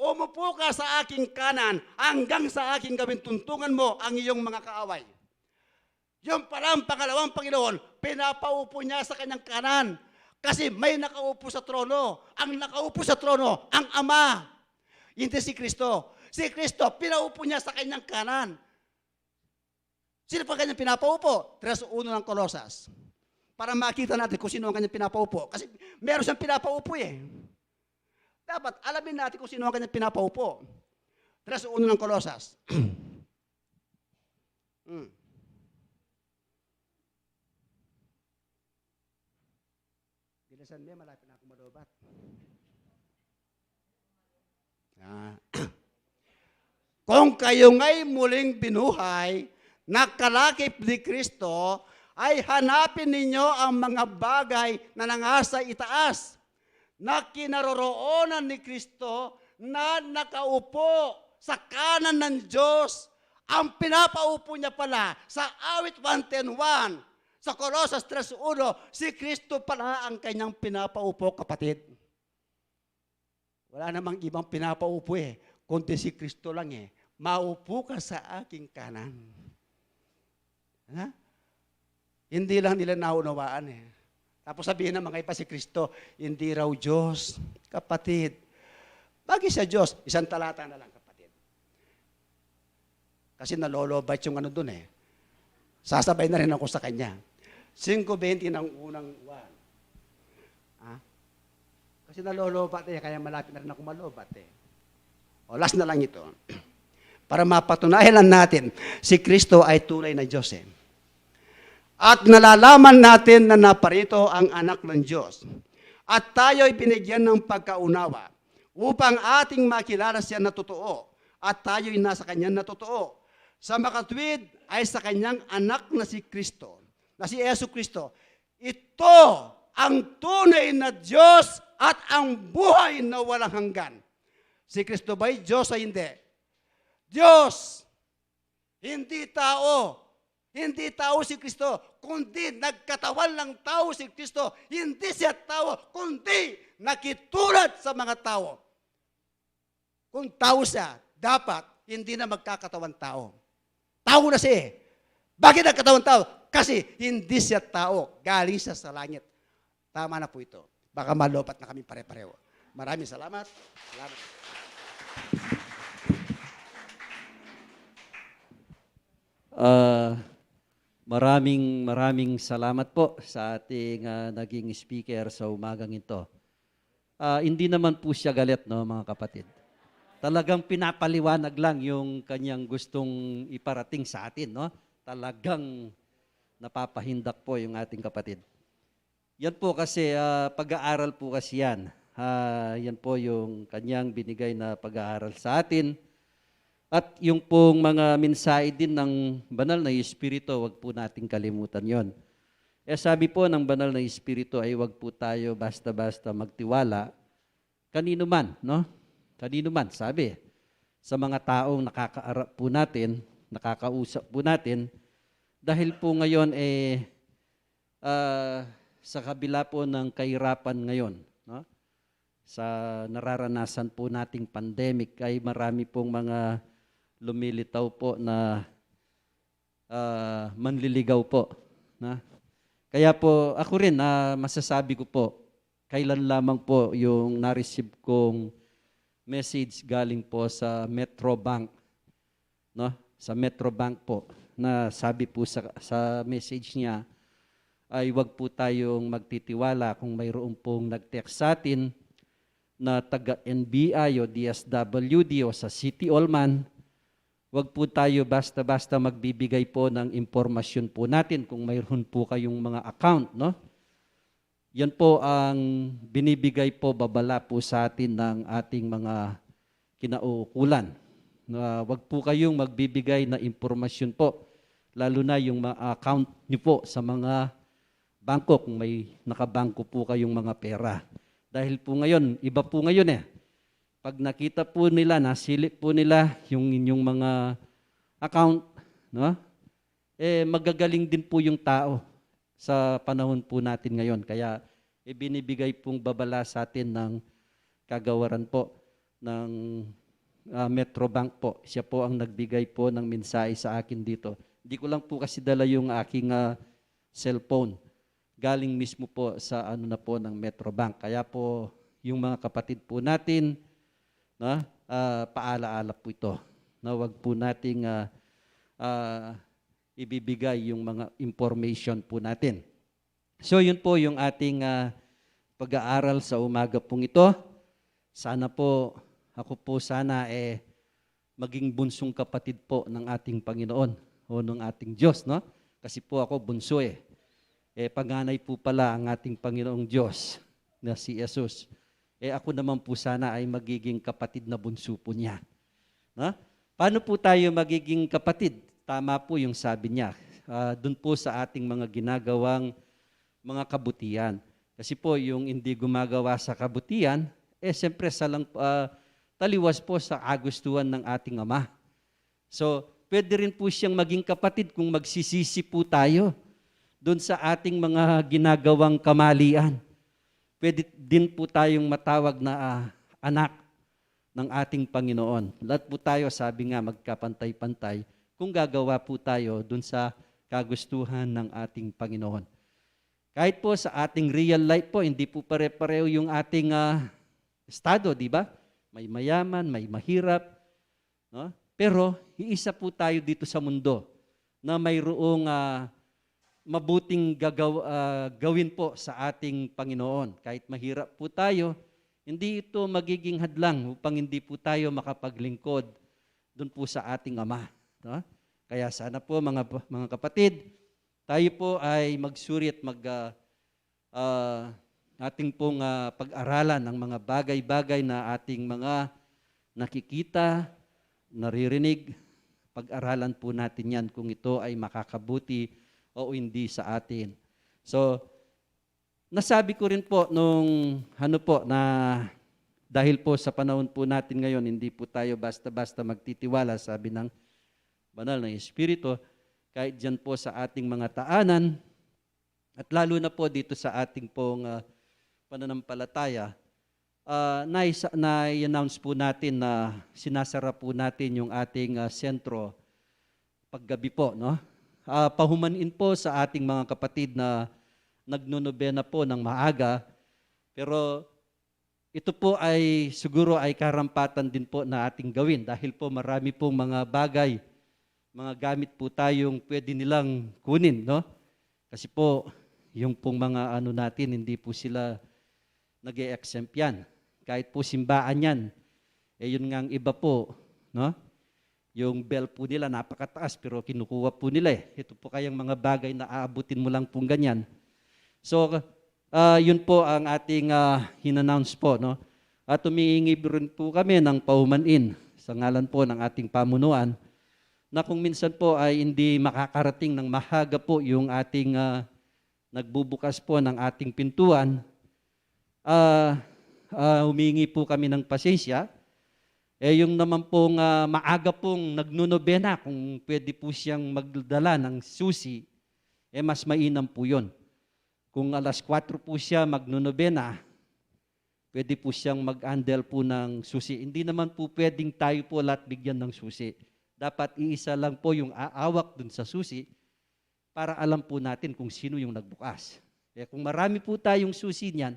Umupo ka sa aking kanan hanggang sa aking gawin tuntungan mo ang iyong mga kaaway. Yung palang pangalawang Panginoon, pinapaupo niya sa kanyang kanan. Kasi may nakaupo sa trono. Ang nakaupo sa trono, ang Ama. Hindi si Kristo. Si Kristo, pinaupo niya sa kanyang kanan. Sino pa kanyang pinapaupo? 3:1 ng Kolosas. Para makita natin kung sino ang kanyang pinapaupo. Kasi meron siyang pinapaupo eh. Dapat alamin natin kung sino ang kanyang pinapaupo. 3:1 ng Kolosas. Bilisan mo, malapit na ako madobat. Kung kayo nga'y muling binuhay, nakalakip ni Kristo, ay hanapin ninyo ang mga bagay na nangasa itaas, na kinaroroonan ni Kristo na nakaupo sa kanan ng Diyos. Ang pinapaupo niya pala sa awit 110:1, sa Colossus 3:1, si Kristo pala ang kanyang pinapaupo, kapatid. Wala namang ibang pinapaupo eh, kundi si Kristo lang eh. Maupo ka sa aking kanan. Hindi lang nila naunawaan eh. Tapos sabihin ng mga iba si Kristo, hindi raw Diyos. Kapatid, bagay sa Diyos, isang talata na lang kapatid. Kasi nalolobat yung ano dun eh. Sasabay na rin ako sa kanya. 5:20 ng unang buwan. Kasi nalolobat eh, kaya malapit na rin ako malobat eh. O last na lang ito. Para mapatunayan lang natin, si Kristo ay tunay na Diyos eh. At nalalaman natin na naparito ang anak ng Diyos. At tayo'y binigyan ng pagkaunawa upang ating makilala siya na totoo. At tayo'y nasa kanya na totoo. Sa makatwid ay sa kanyang anak na si Kristo, na si Yesu Kristo. Ito ang tunay na Diyos at ang buhay na walang hanggan. Si Kristo ba'y Diyos o hindi? Diyos! Hindi tao. Hindi tao si Kristo, kundi nagkatawan lang tao si Kristo. Hindi siya tao, kundi nakitulad sa mga tao. Kung tao siya, dapat hindi na magkakatawan tao. Tao na siya eh. Bakit nagkatawan tao? Kasi hindi siya tao, galing siya sa langit. Tama na po ito. Baka malopat na kami pare-pareho. Maraming salamat. Salamat. Maraming salamat po sa ating naging speaker sa umagang ito. Hindi naman po siya galit, no, mga kapatid. Talagang pinapaliwanag lang yung kanyang gustong iparating sa atin, no? Talagang napapahindak po yung ating kapatid. Yan po kasi, pag-aaral po kasi yan. Yan po yung kanyang binigay na pag-aaral sa atin. At yung pong mga mensahe din ng banal na Espiritu, wag po nating kalimutan yon. Sabi po ng banal na Espiritu ay wag po tayo basta-basta magtiwala kanino man, no? Kanino man, sabi. Sa mga taong nakakaarap po natin, nakakausap po natin, dahil po ngayon sa kabila po ng kahirapan ngayon, no? Sa nararanasan po nating pandemic ay marami pong mga lumilitaw po na manliligaw po. Na? Kaya po ako rin masasabi ko po, kailan lamang po yung na-receive kong message galing po sa Metrobank. No? Sa Metrobank po na sabi po sa message niya ay wag po tayong magtitiwala kung mayroon pong nag-text sa atin na taga-NBI o DSWD o sa City Hall man. Wag po tayo basta-basta magbibigay po ng impormasyon po natin kung mayroon po kayong mga account, no? Yan po ang binibigay po, babala po sa atin ng ating mga kinauukulan. Wag po kayong magbibigay na impormasyon po, lalo na yung mga account niyo po sa mga bangko, kung may nakabangko po kayong mga pera. Dahil po ngayon, iba po ngayon eh. Pag nakita po nila, nasilip po nila yung inyong mga account, no? Magagaling din po yung tao sa panahon po natin ngayon. Kaya binibigay pong babala sa atin ng kagawaran po ng Metrobank po. Siya po ang nagbigay po ng mensahe sa akin dito. Hindi ko lang po kasi dala yung aking cellphone. Galing mismo po sa na po ng Metrobank. Kaya po yung mga kapatid po natin, paalaala po ito. Wag po nating ibibigay yung mga information po natin. So yun po yung ating pag-aaral sa umaga pong ito. Sana po, ako po sana maging bunsong kapatid po ng ating Panginoon o ng ating Diyos, no? Kasi po ako bunso panganay po pala ang ating Panginoong Diyos na si Jesus. Ako naman po sana ay magiging kapatid na bunso po niya. No? Paano po tayo magiging kapatid? Tama po yung sabi niya. Doon po sa ating mga ginagawang mga kabutihan. Kasi po yung hindi gumagawa sa kabutihan, siyempre taliwas po sa kagustuhan ng ating Ama. So, pwede rin po siyang maging kapatid kung magsisisi po tayo doon sa ating mga ginagawang kamalian. Pwede din po tayong matawag na anak ng ating Panginoon. Lahat po tayo, sabi nga, magkapantay-pantay kung gagawa po tayo dun sa kagustuhan ng ating Panginoon. Kahit po sa ating real life po, hindi po pare-pareho yung ating estado, di ba? May mayaman, may mahirap. No? Pero iisa po tayo dito sa mundo na mayroong mabuting gawin po sa ating Panginoon. Kahit mahirap po tayo, hindi ito magiging hadlang upang hindi po tayo makapaglingkod doon po sa ating Ama. No? Kaya sana po mga kapatid, tayo po ay magsuri at ating pong pag-aralan ng mga bagay-bagay na ating mga nakikita, naririnig. Pag-aralan po natin yan kung ito ay makakabuti o hindi sa atin. So, nasabi ko rin po nung na dahil po sa panahon po natin ngayon, hindi po tayo basta-basta magtitiwala, sabi ng banal na Espiritu, kahit dyan po sa ating mga taanan, at lalo na po dito sa ating pong pananampalataya, na-announce po natin na sinasara po natin yung ating sentro paggabi po, no? Pahumanin po sa ating mga kapatid na nagnonobena po ng maaga, pero ito po ay siguro ay karampatan din po na ating gawin dahil po marami pong mga bagay, mga gamit po tayong pwede nilang kunin, no? Kasi po yung pong mga natin, hindi po sila nag-e-exempt yan. Kahit po simbaan yan, yun nga ang iba po, no? Yung bell po nila napakataas pero kinukuha po nila . Ito po kayang mga bagay na aabutin mo lang pong ganyan. So, yun po ang ating hinannounce po, no? At humihingi rin po kami ng paumanin sa ngalan po ng ating pamunuan na kung minsan po ay hindi makakarating ng mahaga po yung ating nagbubukas po ng ating pintuan, humingi po kami ng pasensya. Yung naman pong maaga pong nagnunobena, kung pwede po siyang magdala ng susi, mas mainam po yun. Kung alas 4 po siya magnunobena, pwede po siyang mag-handle po ng susi. Hindi naman po pwedeng tayo po lahat bigyan ng susi. Dapat iisa lang po yung aawak dun sa susi para alam po natin kung sino yung nagbukas. Kung marami po tayong susi niyan,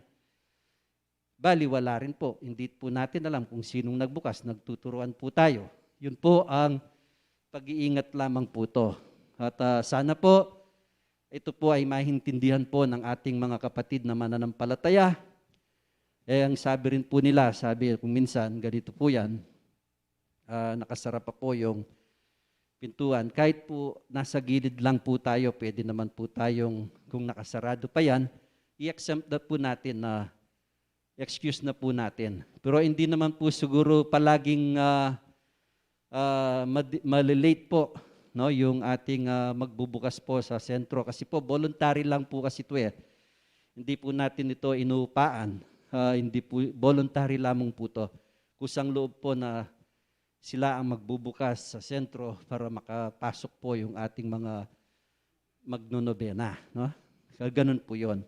baliwala rin po. Hindi po natin alam kung sinong nagbukas, nagtuturuan po tayo. Yun po ang pag-iingat lamang po to. At sana po, ito po ay maintindihan po ng ating mga kapatid na mananampalataya. Ang sabi rin po nila, sabi kung minsan, ganito po yan, nakasara pa po yung pintuan. Kahit po nasa gilid lang po tayo, pwede naman po tayong, kung nakasarado pa yan, i-exempt na po natin na excuse na po natin. Pero hindi naman po siguro palaging malilate po, no, yung ating magbubukas po sa sentro. Kasi po, voluntary lang po kasi ito . Hindi po natin ito inuupaan. Hindi po, voluntary lamang po ito. Kusang loob po na sila ang magbubukas sa sentro para makapasok po yung ating mga magnonobena. No? Ganun po yon.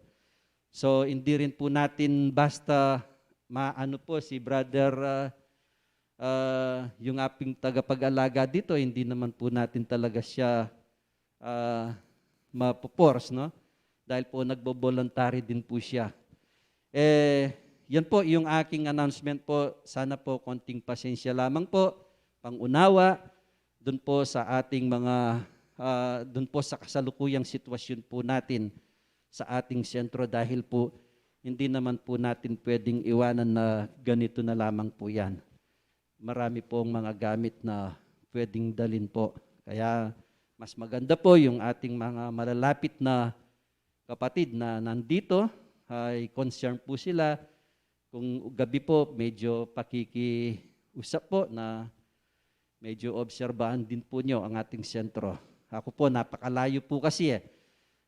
So, hindi rin po natin basta maano po si brother, yung aping tagapag-alaga dito, hindi naman po natin talaga siya mapopors, no? Dahil po nagbo-voluntary din po siya. Yan po yung aking announcement po. Sana po konting pasensya lamang po, pangunawa, dun po sa ating mga, dun po sa kasalukuyang sitwasyon po natin sa ating sentro dahil po hindi naman po natin pwedeng iwanan na ganito na lamang po yan. Marami pong mga gamit na pwedeng dalin po. Kaya mas maganda po yung ating mga malalapit na kapatid na nandito, ay concern po sila. Kung gabi po, medyo pakikiusap po na medyo obserbahan din po nyo ang ating sentro. Ako po, napakalayo po kasi .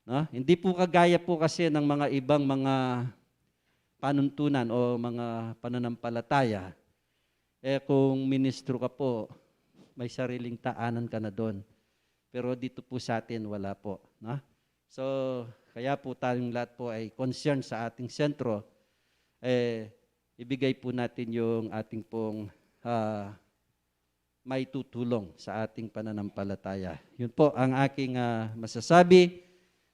No? Hindi po kagaya po kasi ng mga ibang mga panuntunan o mga pananampalataya. Kung ministro ka po, may sariling taanan ka na doon. Pero dito po sa atin, wala po. No? So, kaya po tayong lahat po ay concern sa ating sentro. Ibigay po natin yung ating pong may tutulong sa ating pananampalataya. Yun po ang aking masasabi.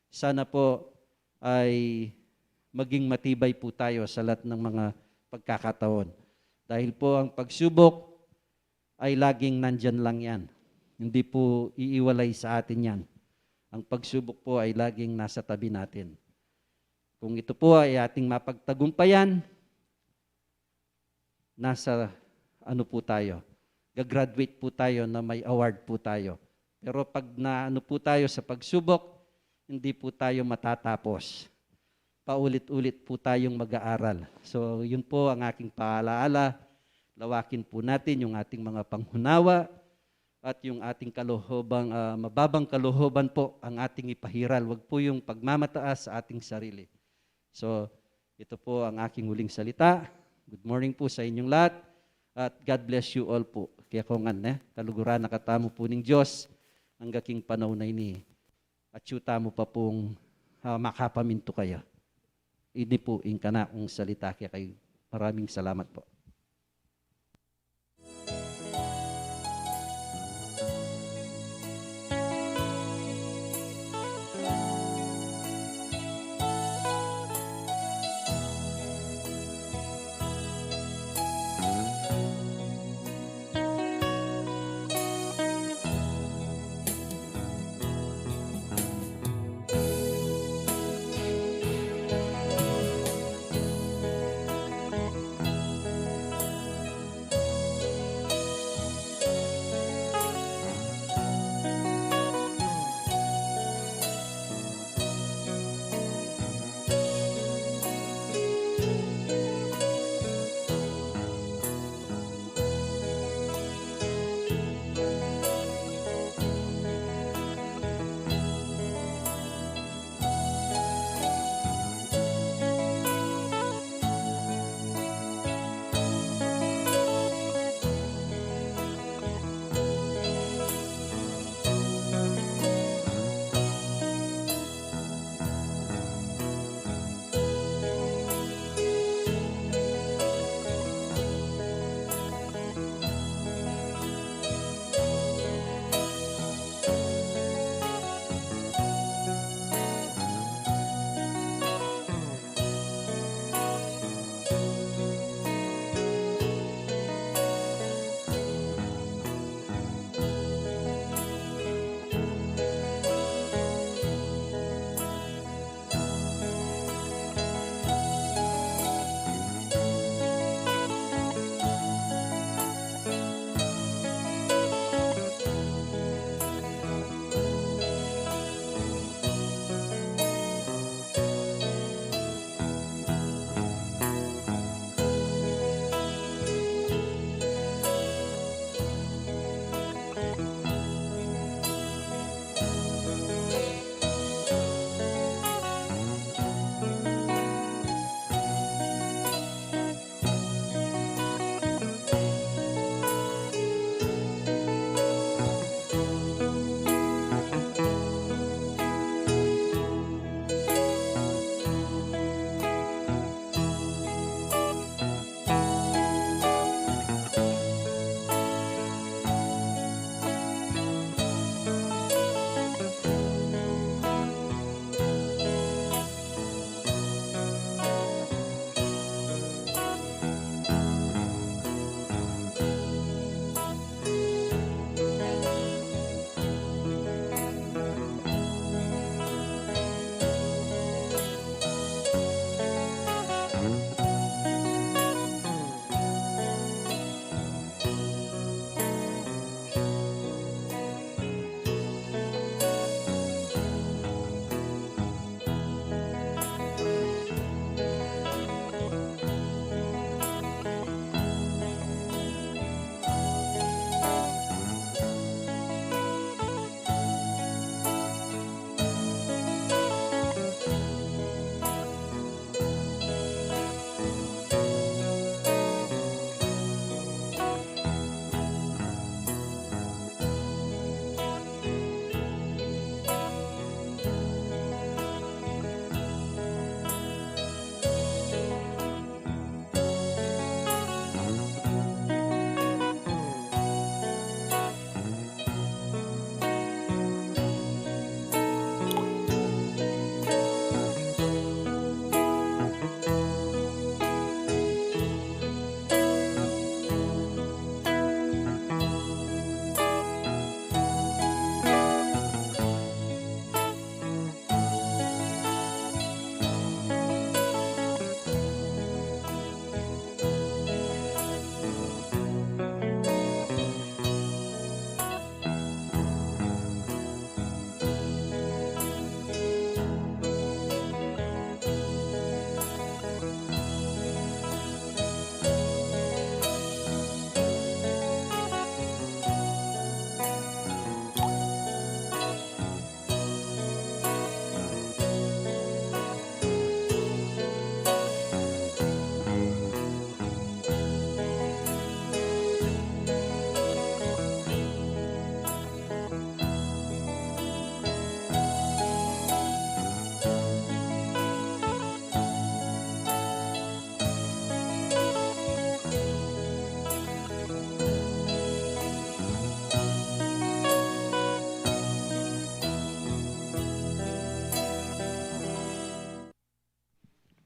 Sana po ay maging matibay po tayo sa lahat ng mga pagkakataon. Dahil po ang pagsubok ay laging nandyan lang yan. Hindi po iiwalay sa atin yan. Ang pagsubok po ay laging nasa tabi natin. Kung ito po ay ating mapagtagumpayan, nasa ano po tayo, gagraduate po tayo na may award po tayo. Pero pag naano po tayo sa pagsubok, hindi po tayo matatapos. Paulit-ulit po tayong mag-aaral. So yun po ang aking paalaala. Lawakin po natin yung ating mga panghunawa at yung ating kalohobang, mababang kalohoban po ang ating ipahiral. Huwag po yung pagmamataas sa ating sarili. So ito po ang aking huling salita. Good morning po sa inyong lahat at God bless you all po. Kaya kung kaluguran nakatamo po ng Diyos ang gaking panahon na ini at yuta mo pa pong makapaminto kayo. Ini po in kanakong salita kaya kayo. Maraming salamat po.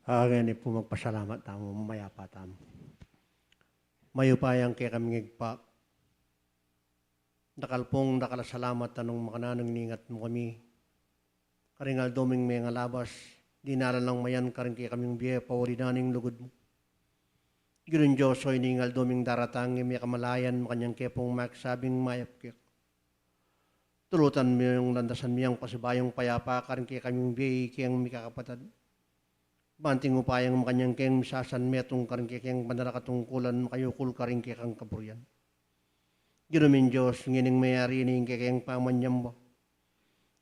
Ngayon po magpasalamat tamo, mayapa tamo. Mayo pa yang kaya kami ngigpa. Nakalpong nakalasalamat tanong makananong ningat mo kami. Karingal doming may nga labas, dinalan lang mayan karing kaya kaming biye, pawalinaning lugod mo. Ginoon Diyos, oy ningal doming daratang, may kamalayan, makanyang kepong magsabing mayap kaya. Tulutan mo yung landasan mo yung pasibayong payapa, karing kaya kaming biye, kayang may kakapatad. Banting upayang makanyang kayang misasan metong karing kayang bandara katungkulan, makayukul karing kayang kapuryan. Ginoon Diyos, ngining mayari ni kayang pamanyam mo.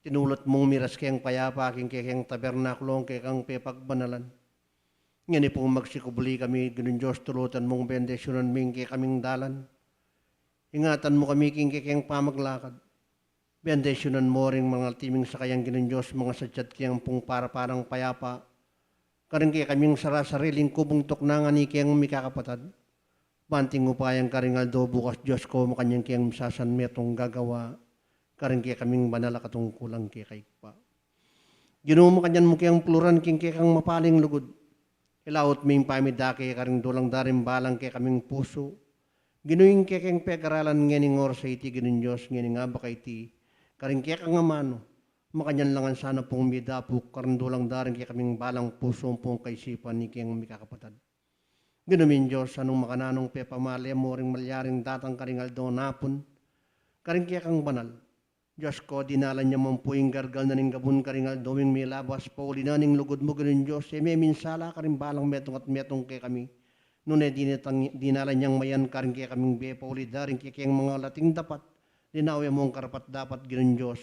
Tinulot mong miras kayang payapa, kayang tabernakulong, kayang pepagbanalan. Ngayon pong magsikubuli kami, ginoon Diyos, tulutan mong bendisyonan ming kaming dalan. Ingatan mo kami kayang pamaglakad. Bendisyonan mo ring mga timing sa kayang ginoon Diyos, mga sadyat kayang pong para-parang payapa. Karing kaya kaming sariling kubong tuknangan ni kayang mikakapatad. Banting upayang karingal do bukas Diyos ko, makanyang kayang misasan metong gagawa. Karing kaya kaming banala katungkulang kaya pa. Ginoon mo kanyan mo kayang pluran kayang mapaling lugod. Ilaot may pamidake karing dulang darim balang kaya kaming puso. Ginoon kayang pegaralan nganing oras sa iti ginoon Diyos, nganing abak iti. Karing kaya kang amano. Makanyan langan sana pong midapok, karandulang daring kaya kaming balang puso pong kaisipan ni kayang mikakapatad. Ginoon Diyos, anong makananong pepamali mo ring malyaring datang karingal doon napon, karing kaya kang banal. Diyos ko, dinalan niya mong puing gargal na ning gabon karingal doing may labas, pauli na ning lugod mo, ganoon Diyos, may minsala karing balang metong at metong kaya kami. Noon dinalan niyang mayan karing kaya kaming be, pauli daring kaya kayang mga lating dapat, dinawi mong karapat dapat, ganoon Diyos.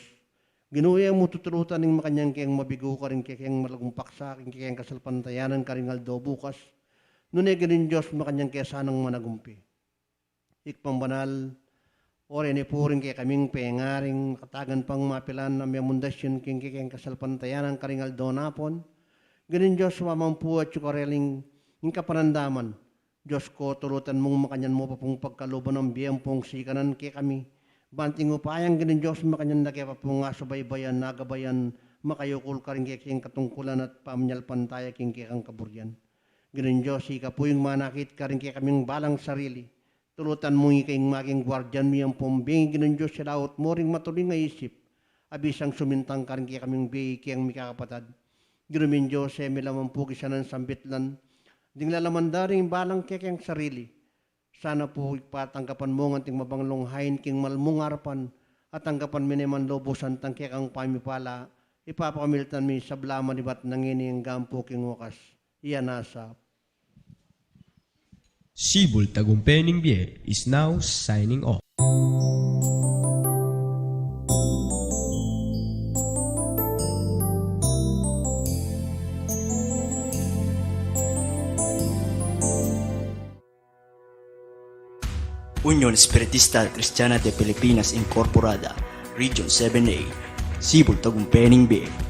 Ginuya mo tutulutan ng makanyang kayang mabigo ka rin kayang malagumpak sa akin, kayang kasalpantayanan ka rin aldo bukas. Nunay ganin Diyos makanyang kaya sanang managumpi. Ikpang banal, ore ni puring kaya kaming pengaring katagan pang mapilan na may mundasyon kayang kasalpantayanan ka rin aldo napon. Ganin Diyos mamampu at yukareling yung kapanandaman. Diyos ko, tulutan mong makanyan mo pa pong pagkaluban ng biyang pong sikanan kaya kami. Banting upayang ganin Diyos makanyan na kaya pa po nga subaybayan, nagabayan, makayukul ka rin kayang katungkulan at pamanyalpan tayo kayang kaburyan. Ganin Diyos, ika po yung manakit ka rin kaya kaming balang sarili. Tulutan mo kayong maging gwardyan mo yung pumbing, ganin Diyos, silaot mo rin matuloy nga isip. Abisang sumintang ka rin kaya kaming bihi kayang mikakapatad. Ganin Diyos, may lamang po kisa ng sambitlan. Ding lalaman daring balang kayang sarili. Sana po ipatanggapan mo ng ating mabanglonghain king malmong harapan at tanggapan miniman lobusan tangkik ang pamipala ipapakamilitan mi sa blaman iba't nangining gampo king wakas. Iyan nasa. Sibul Tagumpay Bie is now signing off. Unión Espiritista Cristiana de Pilipinas Incorporada, Region 7A, Sibul Tagumpay Bie.